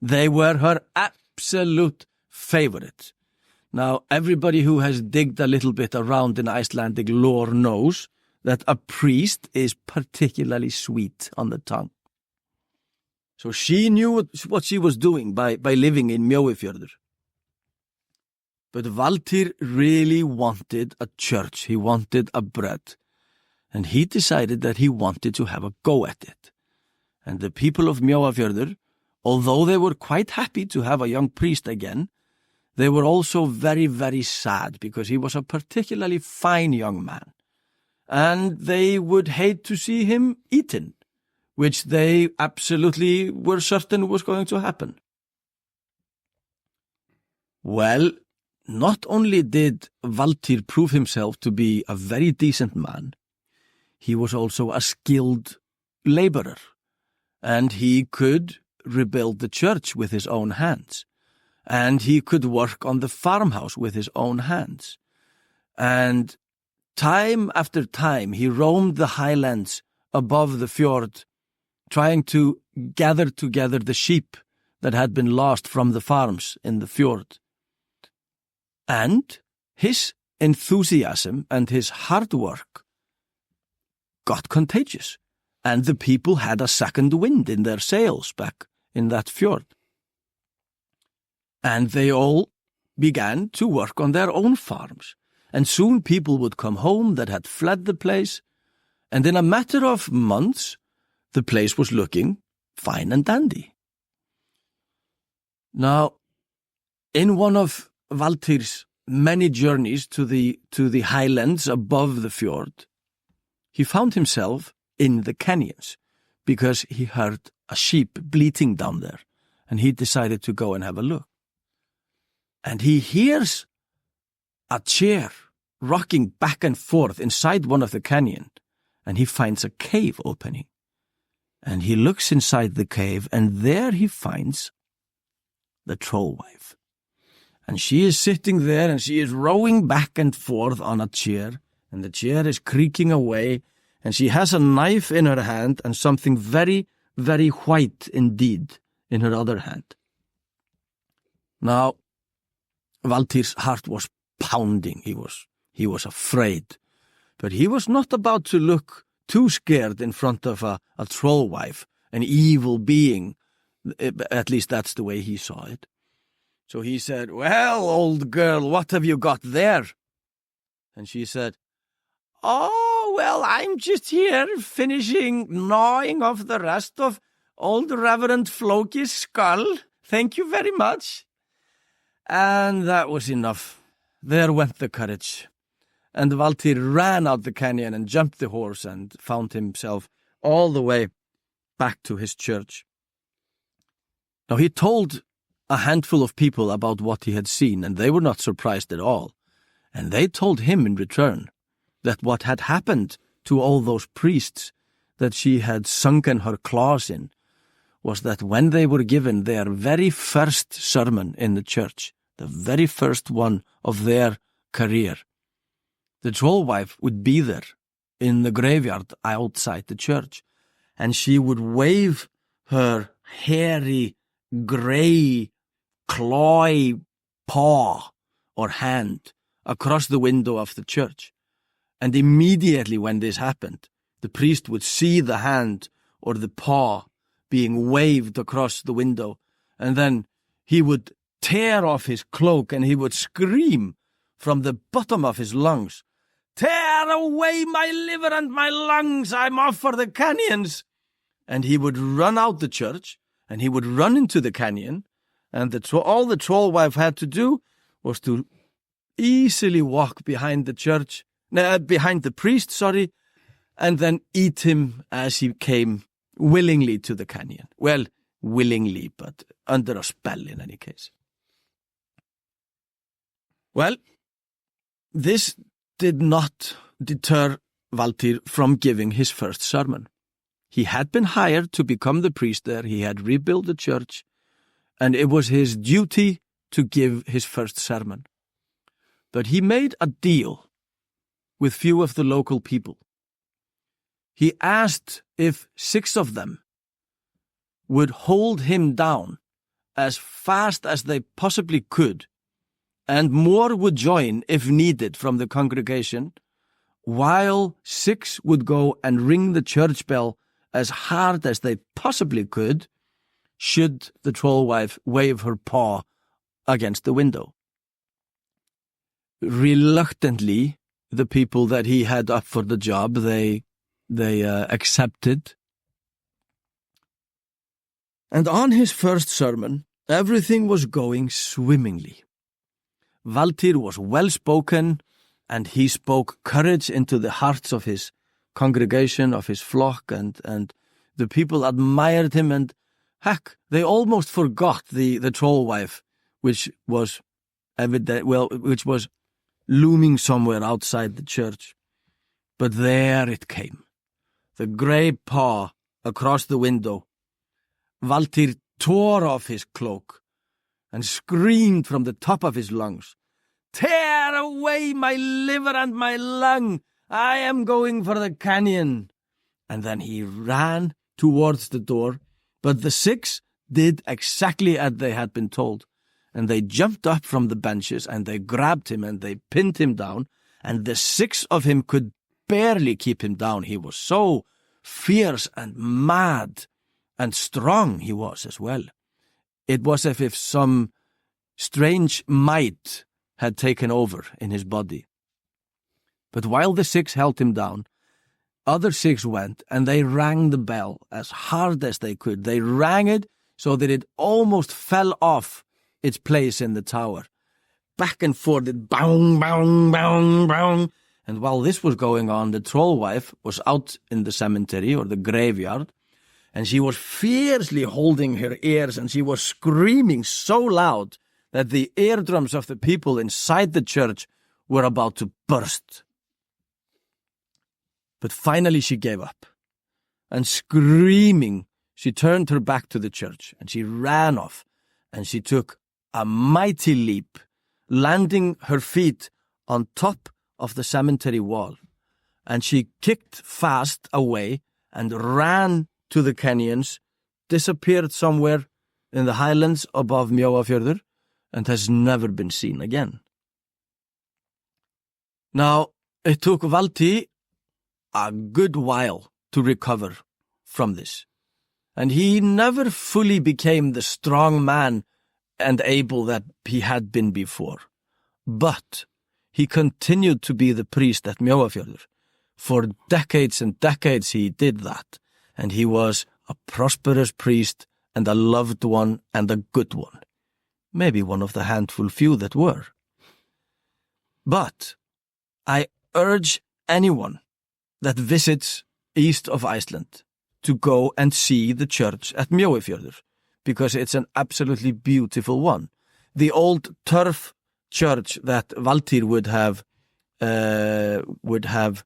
They were her absolute favorite. Now, everybody who has digged a little bit around in Icelandic lore knows that a priest is particularly sweet on the tongue. So she knew what she was doing by living in Mjóafjörður. But Valtýr really wanted a church. He wanted a bread. And he decided that he wanted to have a go at it. And the people of Mjóafjörður, although they were quite happy to have a young priest again, they were also very, very sad because he was a particularly fine young man. And they would hate to see him eaten, which they absolutely were certain was going to happen. Well, not only did Valtýr prove himself to be a very decent man, he was also a skilled laborer, and he could rebuild the church with his own hands, and he could work on the farmhouse with his own hands. And time after time, he roamed the highlands above the fjord, trying to gather together the sheep that had been lost from the farms in the fjord. And his enthusiasm and his hard work got contagious, and the people had a second wind in their sails back in that fjord. And they all began to work on their own farms, and soon people would come home that had fled the place, and in a matter of months, the place was looking fine and dandy. Now, in one of Valtýr's many journeys to the highlands above the fjord, he found himself in the canyons because he heard a sheep bleating down there, and he decided to go and have a look. And he hears a chair rocking back and forth inside one of the canyon, and he finds a cave opening. And he looks inside the cave, and there he finds the troll wife. And she is sitting there, and she is rowing back and forth on a chair, and the chair is creaking away, and she has a knife in her hand and something very, very white indeed in her other hand. Now, Valtýr's heart was pounding. He was afraid, but he was not about to look too scared in front of a troll wife, an evil being. At least that's the way he saw it. So he said, "Well, old girl, what have you got there?" And she said, "Oh, well, I'm just here finishing gnawing off the rest of old Reverend Floki's skull. Thank you very much." And that was enough. There went the courage. And Valtýr ran out the canyon and jumped the horse and found himself all the way back to his church. Now he told a handful of people about what he had seen, and they were not surprised at all. And they told him in return that what had happened to all those priests that she had sunken her claws in was that when they were given their very first sermon in the church, the very first one of their career, the trollwife would be there in the graveyard outside the church, and she would wave her hairy, grey, clawy paw or hand across the window of the church. And immediately when this happened, the priest would see the hand or the paw being waved across the window, and then he would tear off his cloak and he would scream from the bottom of his lungs, "Tear away my liver and my lungs, I'm off for the canyons." And he would run out the church, and he would run into the canyon, and all the trollwife had to do was to easily walk behind the priest, and then eat him as he came willingly to the canyon. Well, willingly, but under a spell in any case. Well, this did not deter Valtýr from giving his first sermon. He had been hired to become the priest there. He had rebuilt the church, and it was his duty to give his first sermon. But he made a deal with few of the local people. He asked if 6 of them would hold him down as fast as they possibly could, and more would join if needed from the congregation, while 6 would go and ring the church bell as hard as they possibly could, should the trollwife wave her paw against the window. Reluctantly, the people that he had up for the job, they accepted. And on his first sermon, everything was going swimmingly. Valtýr was well-spoken, and he spoke courage into the hearts of his congregation, of his flock, and the people admired him, and heck, they almost forgot the trollwife, which was which was looming somewhere outside the church. But there it came, the grey paw across the window. Valtýr tore off his cloak and screamed from the top of his lungs, "Tear away my liver and my lung! I am going for the canyon." And then he ran towards the door, but the 6 did exactly as they had been told, and they jumped up from the benches, and they grabbed him, and they pinned him down, and the 6 of him could barely keep him down. He was so fierce and mad, and strong he was as well. It was as if some strange might had taken over in his body. But while the 6 held him down, other 6 went, and they rang the bell as hard as they could. They rang it so that it almost fell off its place in the tower. Back and forth, it bang, bang, bang, bang. And while this was going on, the trollwife was out in the cemetery or the graveyard, and she was fiercely holding her ears, and she was screaming so loud that the eardrums of the people inside the church were about to burst. But finally she gave up, and screaming, she turned her back to the church, and she ran off, and she took a mighty leap, landing her feet on top of the cemetery wall, and she kicked fast away and ran to the canyons, disappeared somewhere in the highlands above Mjóafjörður, and has never been seen again. Now, it took Valtýr a good while to recover from this, and he never fully became the strong man and able that he had been before. But he continued to be the priest at Mjóafjörður. For decades and decades he did that, and he was a prosperous priest and a loved one and a good one. Maybe one of the handful few that were. But I urge anyone that visits east of Iceland to go and see the church at Mjóafjörður, because it's an absolutely beautiful one. The old turf church that Valtýr would have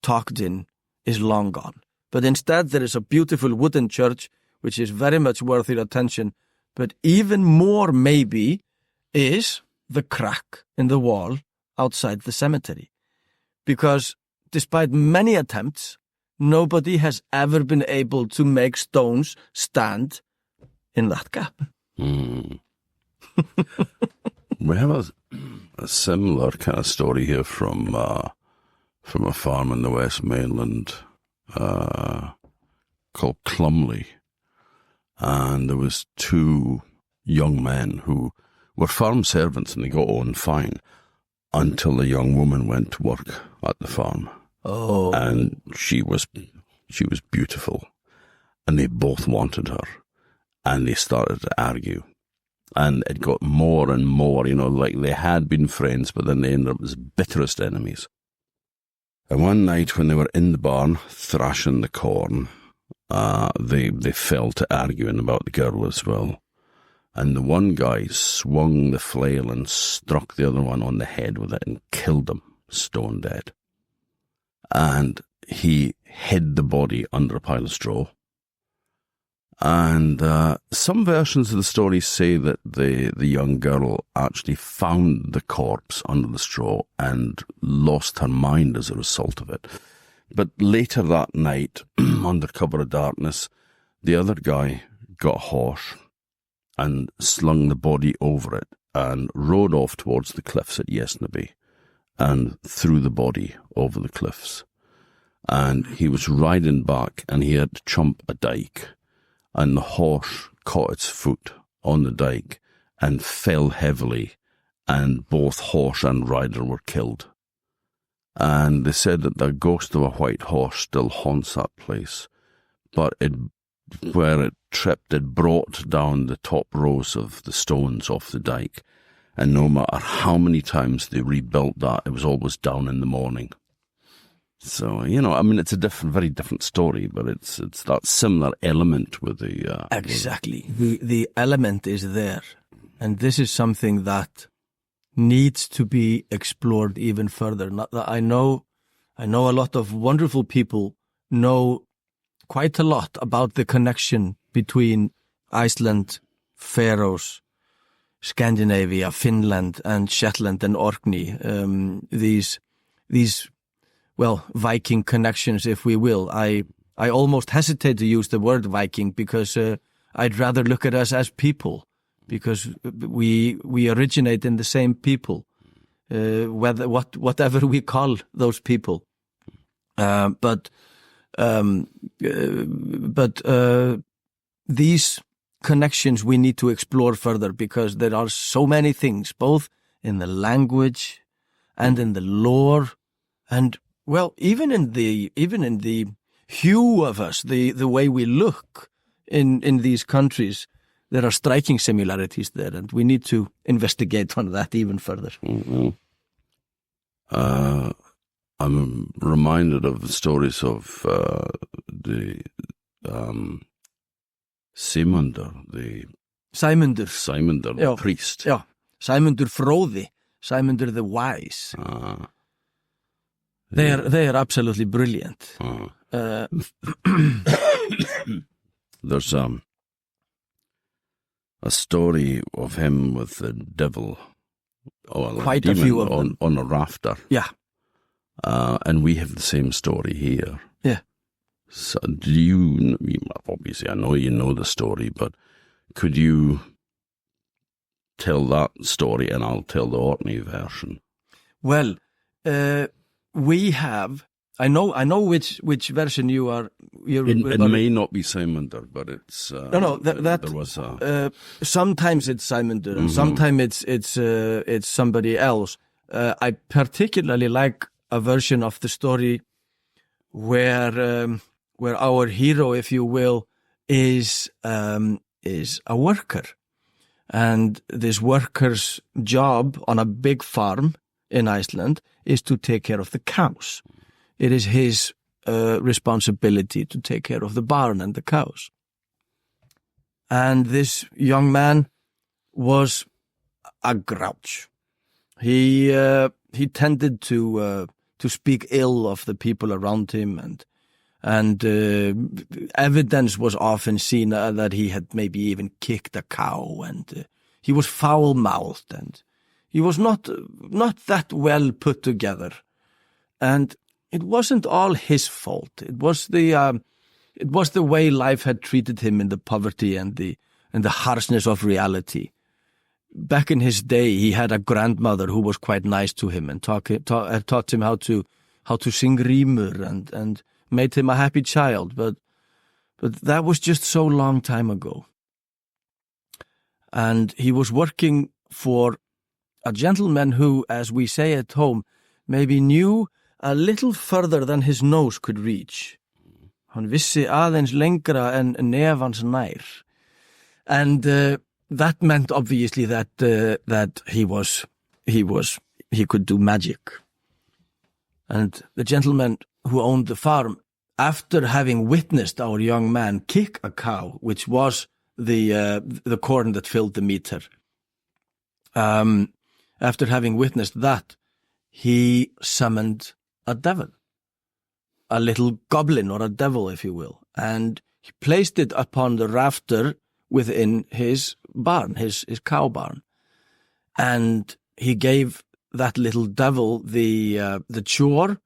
talked in is long gone. But instead there is a beautiful wooden church which is very much worth your attention. But even more maybe is the crack in the wall outside the cemetery. Because despite many attempts, nobody has ever been able to make stones stand in that gap. Mm. We have a similar kind of story here from a farm in the West Mainland called Clumley. And there was two young men who were farm servants, and they got on fine until the young woman went to work at the farm. Oh. And she was beautiful, and they both wanted her, and they started to argue. And it got more and more, like they had been friends, but then they ended up as bitterest enemies. And one night when they were in the barn thrashing the corn, they fell to arguing about the girl as well. And the one guy swung the flail and struck the other one on the head with it and killed him, stone dead. And he hid the body under a pile of straw. And some versions of the story say that the young girl actually found the corpse under the straw and lost her mind as a result of it. But later that night, under cover of darkness, the other guy got a horse and slung the body over it and rode off towards the cliffs at Yesnaby and threw the body over the cliffs. And he was riding back, and he had to jump a dike, and the horse caught its foot on the dike and fell heavily, and both horse and rider were killed. And they said that the ghost of a white horse still haunts that place, but where it tripped, it brought down the top rows of the stones off the dike, and no matter how many times they rebuilt that, it was always down in the morning. So, it's a very different story, but it's that similar element with the... Exactly. The element is there, and this is something that needs to be explored even further. I know a lot of wonderful people know quite a lot about the connection between Iceland, Faroes, Scandinavia, Finland, and Shetland and Orkney. These Viking connections, if we will. I almost hesitate to use the word Viking because I'd rather look at us as people, because we originate in the same people, whatever we call those people. But these connections we need to explore further, because there are so many things, both in the language and in the lore, and even in the hue of us, the way we look in these countries. There are striking similarities there, and we need to investigate on that even further. Mm-hmm. I'm reminded of the stories of the Sæmundur, the priest. Yeah, Sæmundur Fróði, Sæmundur the Wise. They are absolutely brilliant. There's a story of him with the devil, quite a few of them, on a rafter. Yeah. And we have the same story here. Yeah. So obviously I know you know the story, but could you tell that story and I'll tell the Orkney version? Well, we have... I know which version you are... It may not be Sæmundur, but it's... there was sometimes it's Sæmundur, and sometimes it's somebody else. I particularly like a version of the story where our hero, if you will, is a worker, and this worker's job on a big farm in Iceland is to take care of the cows. It is his responsibility to take care of the barn and the cows. And this young man was a grouch. He tended to speak ill of the people around him, and evidence was often seen that he had maybe even kicked a cow, and he was foul-mouthed, and he was not that well put together. And it wasn't all his fault. It was the way life had treated him in the poverty and the harshness of reality. Back in his day, he had a grandmother who was quite nice to him and taught him how to sing rímur and made him a happy child. But that was just so long time ago. And he was working for a gentleman who, as we say at home, maybe knew a little further than his nose could reach. Hann vissi aðeins lengra en nefans nær. And that meant obviously that he could do magic. And the gentleman who owned the farm, after having witnessed our young man kick a cow, which was the corn that filled the meter, after having witnessed that, he summoned a devil, a little goblin or a devil, if you will, and he placed it upon the rafter within his barn, his cow barn. And he gave that little devil the chore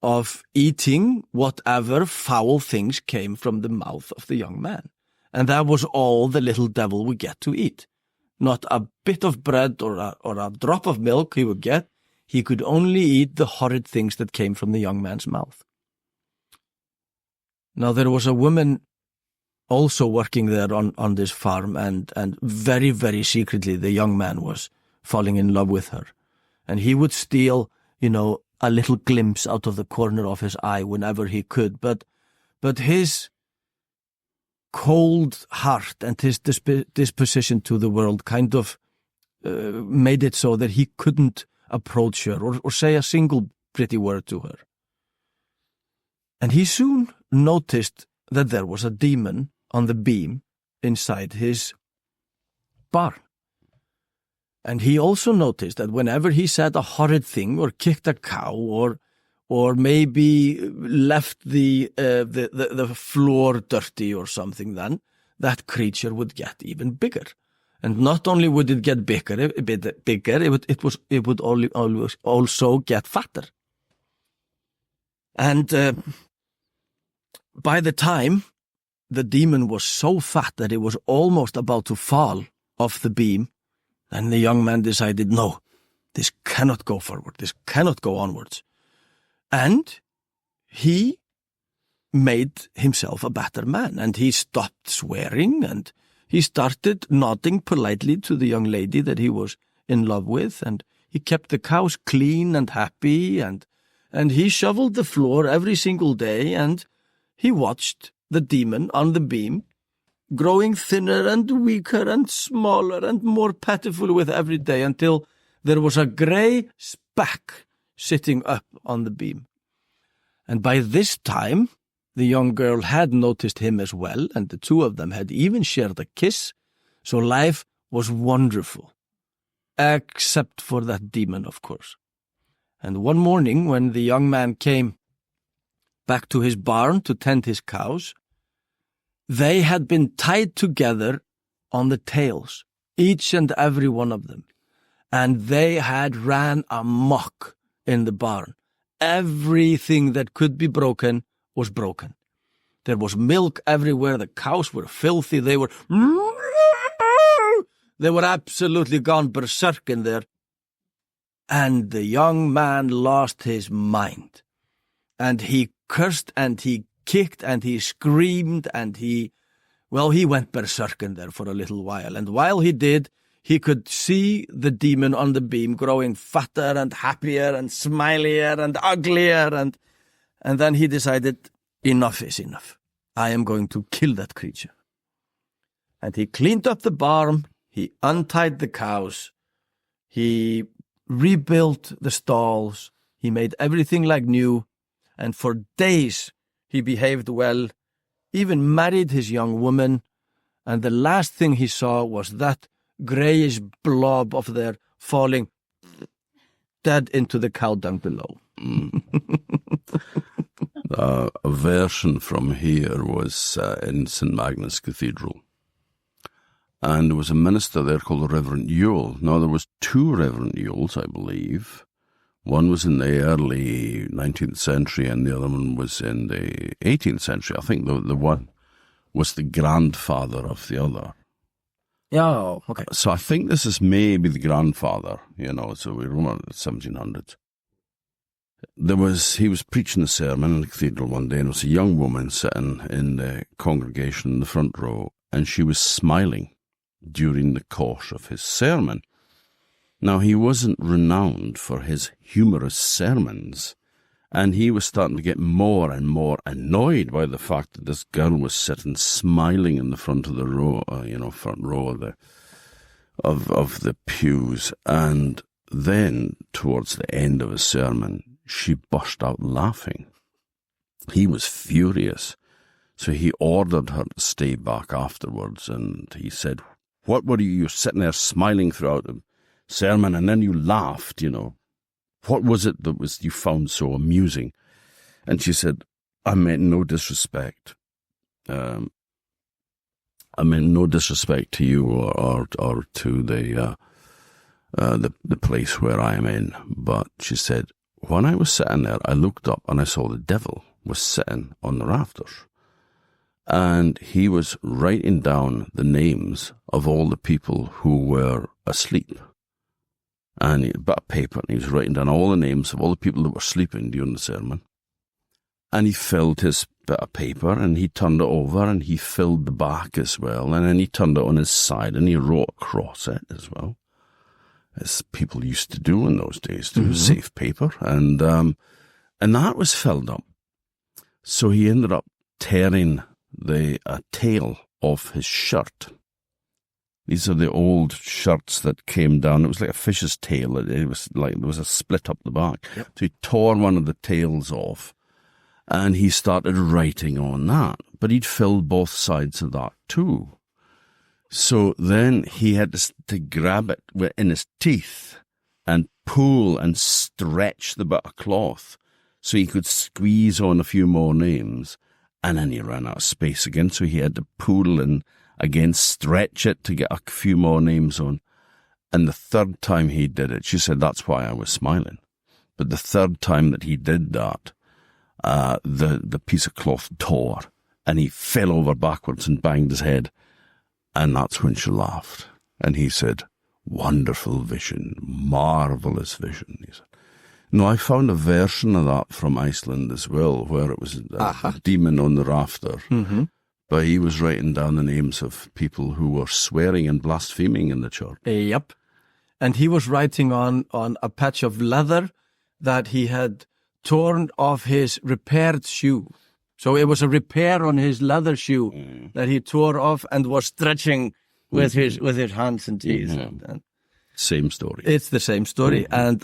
of eating whatever foul things came from the mouth of the young man. And that was all the little devil would get to eat. Not a bit of bread or a drop of milk he would get. He could only eat the horrid things that came from the young man's mouth. Now there was a woman also working there on this farm, and very, very secretly the young man was falling in love with her. And he would steal, a little glimpse out of the corner of his eye whenever he could. But his cold heart and his disposition to the world kind of made it so that he couldn't approach her or say a single pretty word to her. And he soon noticed that there was a demon on the beam inside his barn. And he also noticed that whenever he said a horrid thing or kicked a cow or maybe left the floor dirty or something, then that creature would get even bigger. And not only would it get bigger, it would always also get fatter. And by the time the demon was so fat that it was almost about to fall off the beam, then the young man decided, no, this cannot go forward, this cannot go onwards. And he made himself a better man, and he stopped swearing, and he started nodding politely to the young lady that he was in love with, and he kept the cows clean and happy, and he shoveled the floor every single day, and he watched the demon on the beam growing thinner and weaker and smaller and more pitiful with every day, until there was a grey speck sitting up on the beam. And by this time, the young girl had noticed him as well, and the two of them had even shared a kiss, so life was wonderful. Except for that demon, of course. And one morning, when the young man came back to his barn to tend his cows, they had been tied together on the tails, each and every one of them, and they had ran amok in the barn. Everything that could be broken was broken. There was milk everywhere. The cows were filthy. They were absolutely gone berserk in there. And the young man lost his mind. And he cursed and he kicked and he screamed and he went berserk in there for a little while. And while he did, he could see the demon on the beam growing fatter and happier and smilier and uglier. And then he decided, enough is enough. I am going to kill that creature. And he cleaned up the barn. He untied the cows. He rebuilt the stalls. He made everything like new. And for days he behaved well, even married his young woman. And the last thing he saw was that greyish blob of their falling dead into the cow dung below. A version from here was in St. Magnus Cathedral. And there was a minister there called the Reverend Yule. Now, there was two Reverend Yules, I believe. One was in the early 19th century and the other one was in the 18th century. I think the one was the grandfather of the other. Yeah, okay. So I think this is maybe the grandfather, so we're on the 1700s. He was preaching a sermon in the cathedral one day, and there was a young woman sitting in the congregation in the front row, and she was smiling during the course of his sermon. Now, he wasn't renowned for his humorous sermons, and he was starting to get more and more annoyed by the fact that this girl was sitting smiling in the front of the row, front row of the pews. And then, towards the end of his sermon, she burst out laughing. He was furious, so he ordered her to stay back afterwards, and he said, "What were you? You're sitting there smiling throughout the sermon, and then you laughed, What was it that you found so amusing?" And she said, "I meant no disrespect. I meant no disrespect to you or to the place where I am in. But," she said, "when I was sitting there, I looked up and I saw the devil was sitting on the rafters. And he was writing down the names of all the people who were asleep. And he had a bit of paper, and he was writing down all the names of all the people that were sleeping during the sermon. And he filled his bit of paper, and he turned it over, and he filled the back as well. And then he turned it on his side, and he wrote across it as well, as people used to do in those days, to save paper. And that was filled up. So he ended up tearing the tail off his shirt. These are the old shirts that came down. It was like a fish's tail. It was like there was a split up the back. Yep. So he tore one of the tails off, and he started writing on that. But he'd filled both sides of that too. So then he had to grab it in his teeth and pull and stretch the bit of cloth so he could squeeze on a few more names. And then he ran out of space again, so he had to pull and again stretch it to get a few more names on. And the third time he did it, she said, "That's why I was smiling." But the third time that he did that, the piece of cloth tore, and he fell over backwards and banged his head. And that's when she laughed. And he said, "Wonderful vision, marvelous vision," he said. No, I found a version of that from Iceland as well, where it was a demon on the rafter. Mm-hmm. But he was writing down the names of people who were swearing and blaspheming in the church. Yep. And he was writing on a patch of leather that he had torn off his repaired shoe. So it was a repair on his leather shoe that he tore off and was stretching with his hands and teeth. Mm-hmm. And same story. It's the same story. Mm-hmm.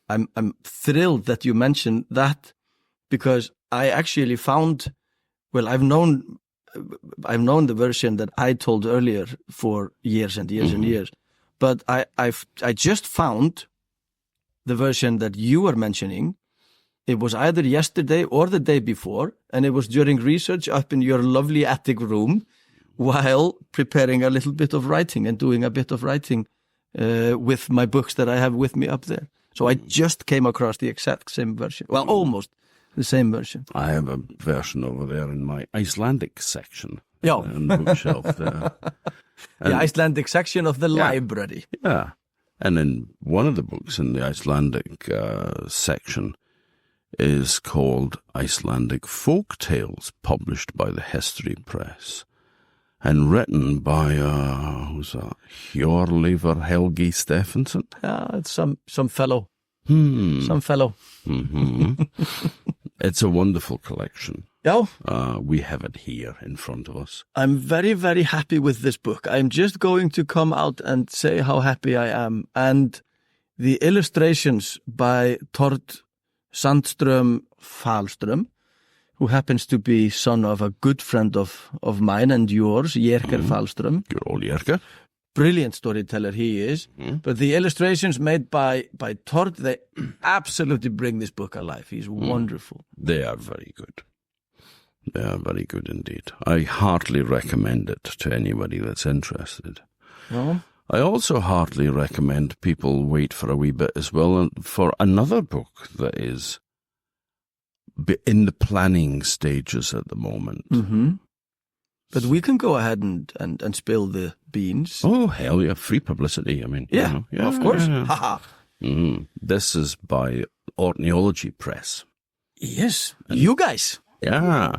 And I'm thrilled that you mentioned that, because I actually found, well, I've known the version that I told earlier for years and years and years, but I just found the version that you were mentioning. It was either yesterday or the day before, and it was during research up in your lovely attic room while preparing a little bit of writing and doing a bit of writing with my books that I have with me up there. So I just came across the exact same version. Well, almost the same version. I have a version over there in my Icelandic section. Yeah. On the bookshelf there. The Icelandic section of the library. Yeah. And in one of the books in the Icelandic section is called Icelandic Folk Tales, published by the History Press, and written by, who's that? Hjörleifur Helgi Stefánsson? Yeah, it's some fellow. Some fellow. Mm-hmm. It's a wonderful collection. Yeah. We have it here in front of us. I'm very, very happy with this book. I'm just going to come out and say how happy I am. And the illustrations by Tord Sandström Falström, who happens to be son of a good friend of mine and yours, Jerker Falström. Good old Jerker. brilliant storyteller he is. But the illustrations made by Tord, they absolutely bring this book alive. He's wonderful. They are very good. They are very good indeed. I heartily recommend it to anybody that's interested. Well, I also heartily recommend people wait for a wee bit as well for another book that is in the planning stages at the moment. but we can go ahead and spill the beans. Oh, hell yeah, free publicity. I mean, Yeah, you know, of course. yeah. Haha. This is by Orkneyology Press. Yes, you guys. Yeah,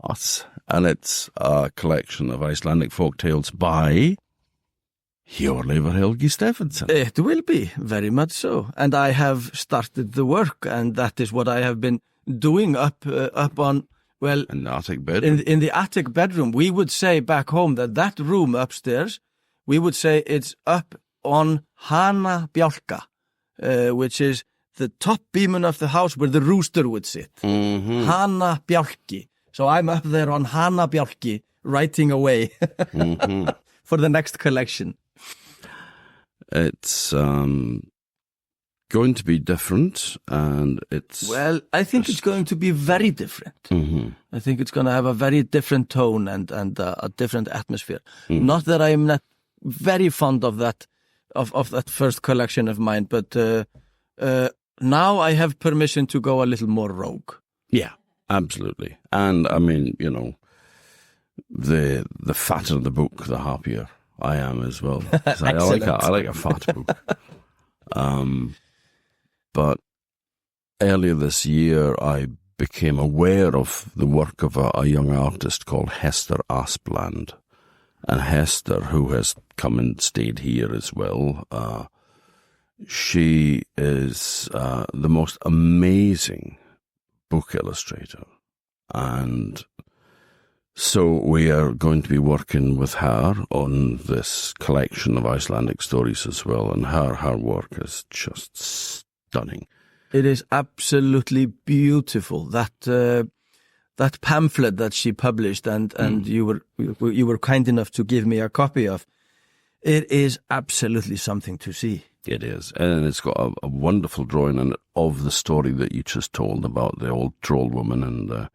us. And it's a collection of Icelandic folk tales by Hjörleifur Helgi Stefánsson. It will be, very much so. And I have started the work, and that is what I have been doing up on, well, In the attic bedroom. in the attic bedroom. We would say back home that room upstairs, we would say it's up on Hana Bjálka, which is the top beam of the house where the rooster would sit. Hana Bjálki. So I'm up there on Hana Bjálki, writing away for the next collection. It's going to be different, and it's... Well, I think it's going to be very different. I think it's going to have a very different tone and a different atmosphere. Not that I'm not very fond of that first collection of mine, but now I have permission to go a little more rogue. Yeah, absolutely. And, I mean, you know, the fatter the book, the happier I am as well. I like a fat book. But earlier this year, I became aware of the work of a young artist called Hester Aspland. And Hester, who has come and stayed here as well, she is the most amazing book illustrator. And so we are going to be working with her on this collection of Icelandic stories as well, and her work is just stunning. It is absolutely beautiful. That pamphlet that she published and you were kind enough to give me a copy of, it is absolutely something to see. It is, and it's got a wonderful drawing in it of the story that you just told about the old troll woman and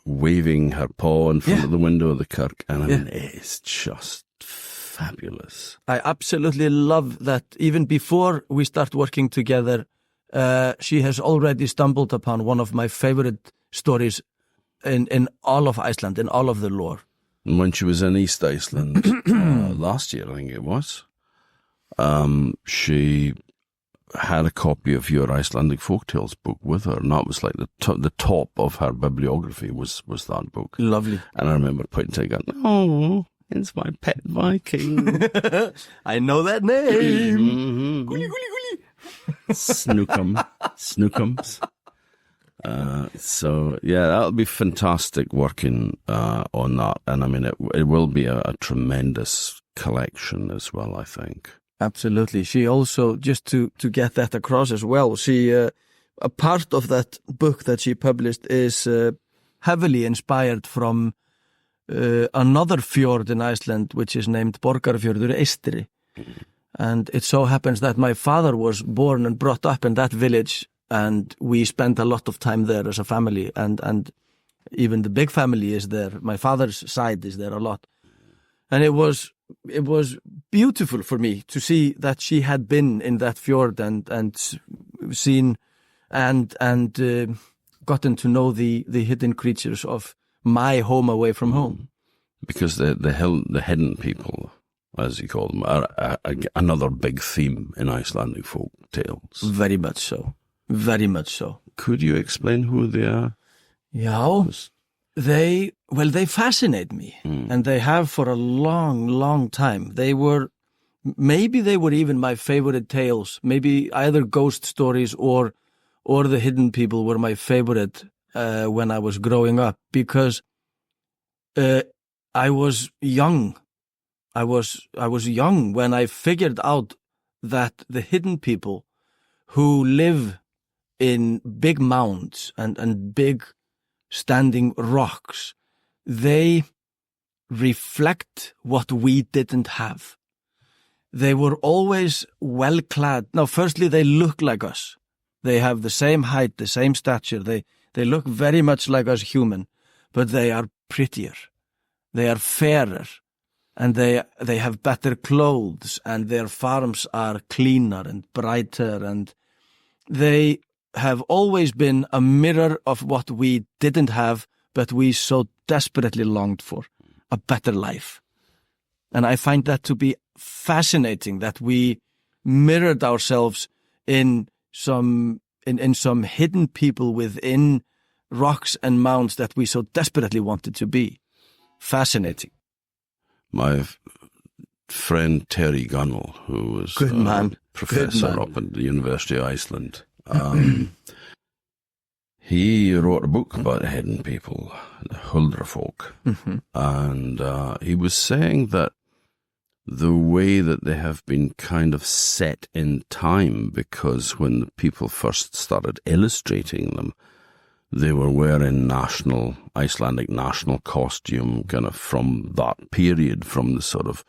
waving her paw in front of the window of the kirk, and I mean, it's just fabulous. I absolutely love that. Even before we start working together, she has already stumbled upon one of my favorite stories in all of Iceland, in all of the lore. And when she was in East Iceland last year, I think it was, she had a copy of your Icelandic Folk Tales book with her, and that was like the top of her bibliography was that book. Lovely. And I remember pointing to it going, "Oh, it's my pet Viking." I know that name. Gully, gully, gully. Snookums. So yeah, that'll be fantastic working on that, and I mean it will be a tremendous collection as well, I think. Absolutely. She also, just to get that across as well, she a part of that book that she published is heavily inspired from another fjord in Iceland, which is named Borgarfjörður Eystri. And it so happens that my father was born and brought up in that village, and we spent a lot of time there as a family, and even the big family is there. My father's side is there a lot. And it was beautiful for me to see that she had been in that fjord and seen and gotten to know the hidden creatures of my home away from home. Because the hidden people, as you call them, are another big theme in Icelandic folk tales. Very much so. Very much so. Could you explain who they are? Yeah. They fascinate me, and they have for a long, long time. Maybe they were even my favorite tales. Maybe either ghost stories or the hidden people were my favorite when I was growing up, because I was young. I was young when I figured out that the hidden people who live in big mounds and big standing rocks, they reflect what we didn't have. They were always well clad. Now, firstly, they look like us. They have the same height, the same stature. They look very much like us human, but they are prettier. They are fairer, and they have better clothes, and their farms are cleaner and brighter, and they have always been a mirror of what we didn't have, but we so desperately longed for, a better life. And I find that to be fascinating, that we mirrored ourselves in some hidden people within rocks and mounds that we so desperately wanted to be. Fascinating. My friend Terry Gunnell, who was professor up at the University of Iceland, he wrote a book about hidden people, the Huldra folk, and he was saying that the way that they have been kind of set in time, because when the people first started illustrating them, they were wearing Icelandic national costume kind of from that period, from the sort of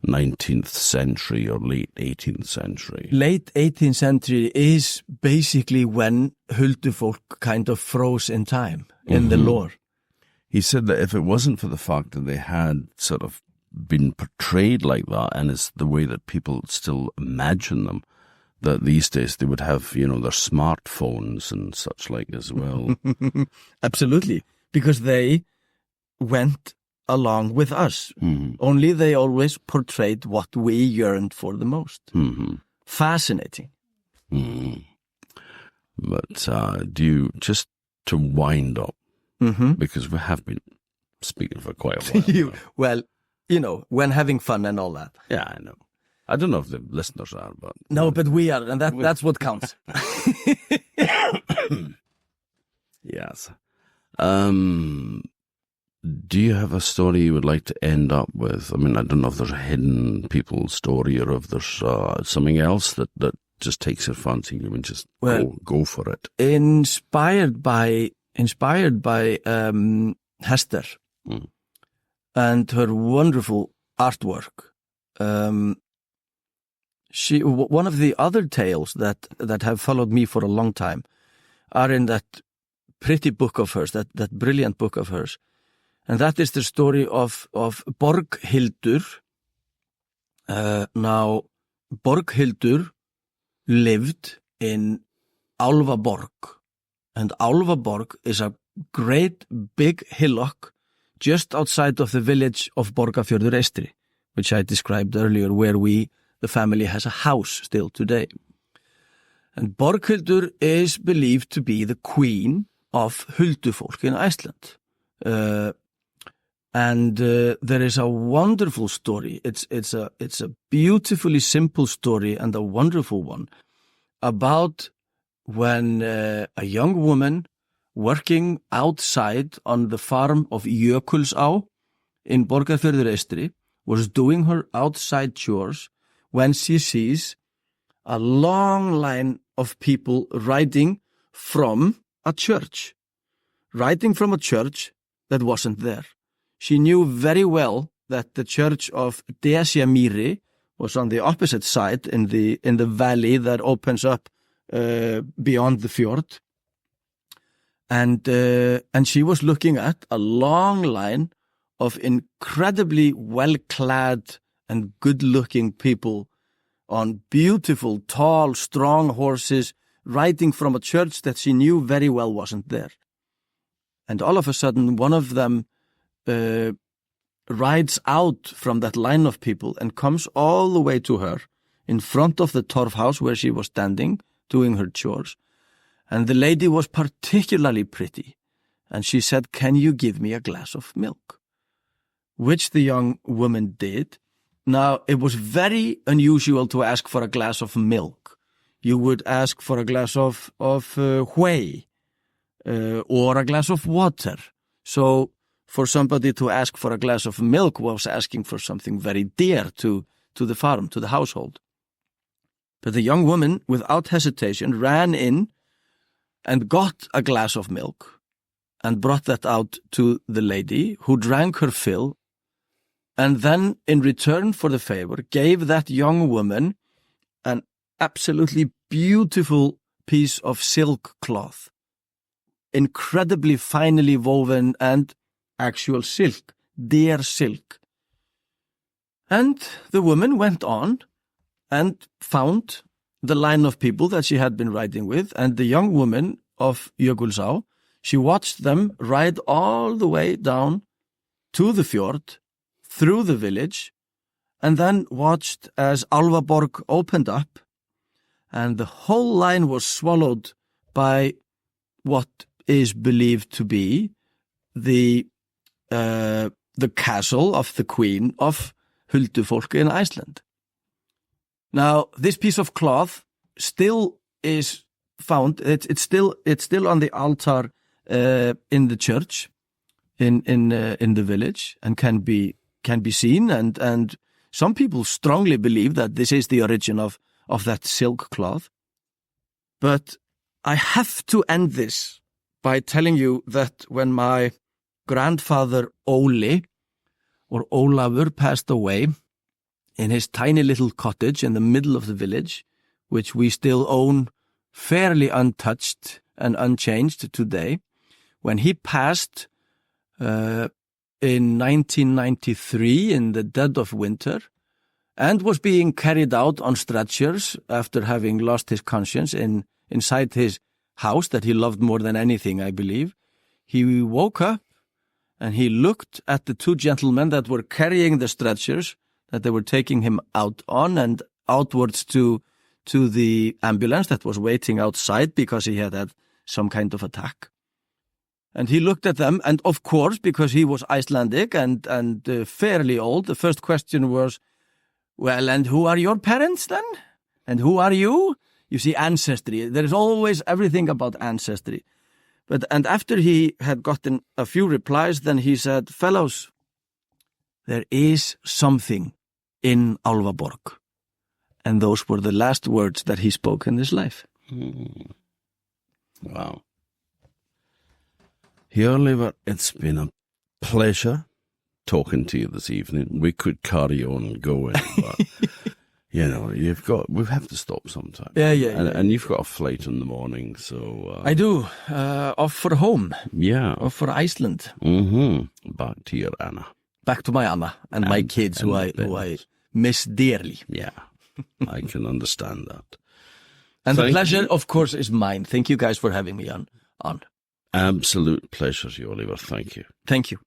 19th century or late 18th century. Late 18th century is basically when Huldufolk kind of froze in time in the lore. He said that if it wasn't for the fact that they had sort of been portrayed like that, and it's the way that people still imagine them, that these days they would have, their smartphones and such like as well. Absolutely, because they went along with us. Only they always portrayed what we yearned for the most. Fascinating. But do you, just to wind up, because we have been speaking for quite a while. Well, when having fun and all that. Yeah, I know. I don't know if the listeners are, but... No, but we are, and that's what counts. Yes. Do you have a story you would like to end up with? I mean, I don't know if there's a hidden people story, or if there's something else that just takes your fancy. You can just go for it. Inspired by Hester and her wonderful artwork. One of the other tales that have followed me for a long time are in that pretty book of hers, that brilliant book of hers. And that is the story of Borghildur. Now, Borghildur lived in Álfaborg. And Álfaborg is a great big hillock just outside of the village of Borgarfjörður Eystri, which I described earlier, where the family has a house still today. And Borghildur is believed to be the queen of Huldufolk in Iceland. And there is a wonderful story. It's a beautifully simple story and a wonderful one about when a young woman working outside on the farm of Jökulsá in Borgarfjörður Eystri was doing her outside chores when she sees a long line of people riding from a church that wasn't there. She knew very well that the church of Desjamýri was on the opposite side in the valley that opens up beyond the fjord. And she was looking at a long line of incredibly well-clad and good-looking people on beautiful, tall, strong horses riding from a church that she knew very well wasn't there. And all of a sudden, one of them rides out from that line of people and comes all the way to her in front of the torf house where she was standing, doing her chores. And the lady was particularly pretty. And she said, "Can you give me a glass of milk?" Which the young woman did. Now, it was very unusual to ask for a glass of milk. You would ask for a glass of whey or a glass of water. So for somebody to ask for a glass of milk was asking for something very dear to the farm, to the household. But the young woman, without hesitation, ran in and got a glass of milk and brought that out to the lady, who drank her fill and then in return for the favor gave that young woman an absolutely beautiful piece of silk cloth, incredibly finely woven and actual silk, deer silk. And the woman went on and found the line of people that she had been riding with, and the young woman of Jökulsá, she watched them ride all the way down to the fjord, through the village, and then watched as Álfaborg opened up, and the whole line was swallowed by what is believed to be the castle of the queen of Huldufolk in Iceland. Now, this piece of cloth still is found. It's still on the altar in the church in the village, and can be seen. And some people strongly believe that this is the origin of that silk cloth. But I have to end this by telling you that when my grandfather Óli, or Ólafur, passed away in his tiny little cottage in the middle of the village, which we still own fairly untouched and unchanged today, when he passed in 1993 in the dead of winter, and was being carried out on stretchers after having lost his conscience inside his house that he loved more than anything, I believe, he woke up and he looked at the two gentlemen that were carrying the stretchers that they were taking him out on, and outwards to the ambulance that was waiting outside because he had some kind of attack. And he looked at them, and of course, because he was Icelandic and fairly old, the first question was, well, and who are your parents then? And who are you? You see, ancestry. There is always everything about ancestry. And after he had gotten a few replies, then he said, fellows, there is something in Álfaborg. And those were the last words that he spoke in his life. Wow. Hjörleifur, it's been a pleasure talking to you this evening. We could carry on going, but you know, we have to stop sometime. Yeah. And you've got a flight in the morning, so I do. Off for home. Yeah. Off for Iceland. Back to your Anna. Back to my Anna and my kids, who I miss dearly. Yeah, I can understand that. And the pleasure, of course, is mine. Thank you guys for having me on. Absolute pleasure, Hjörleifur. Thank you. Thank you.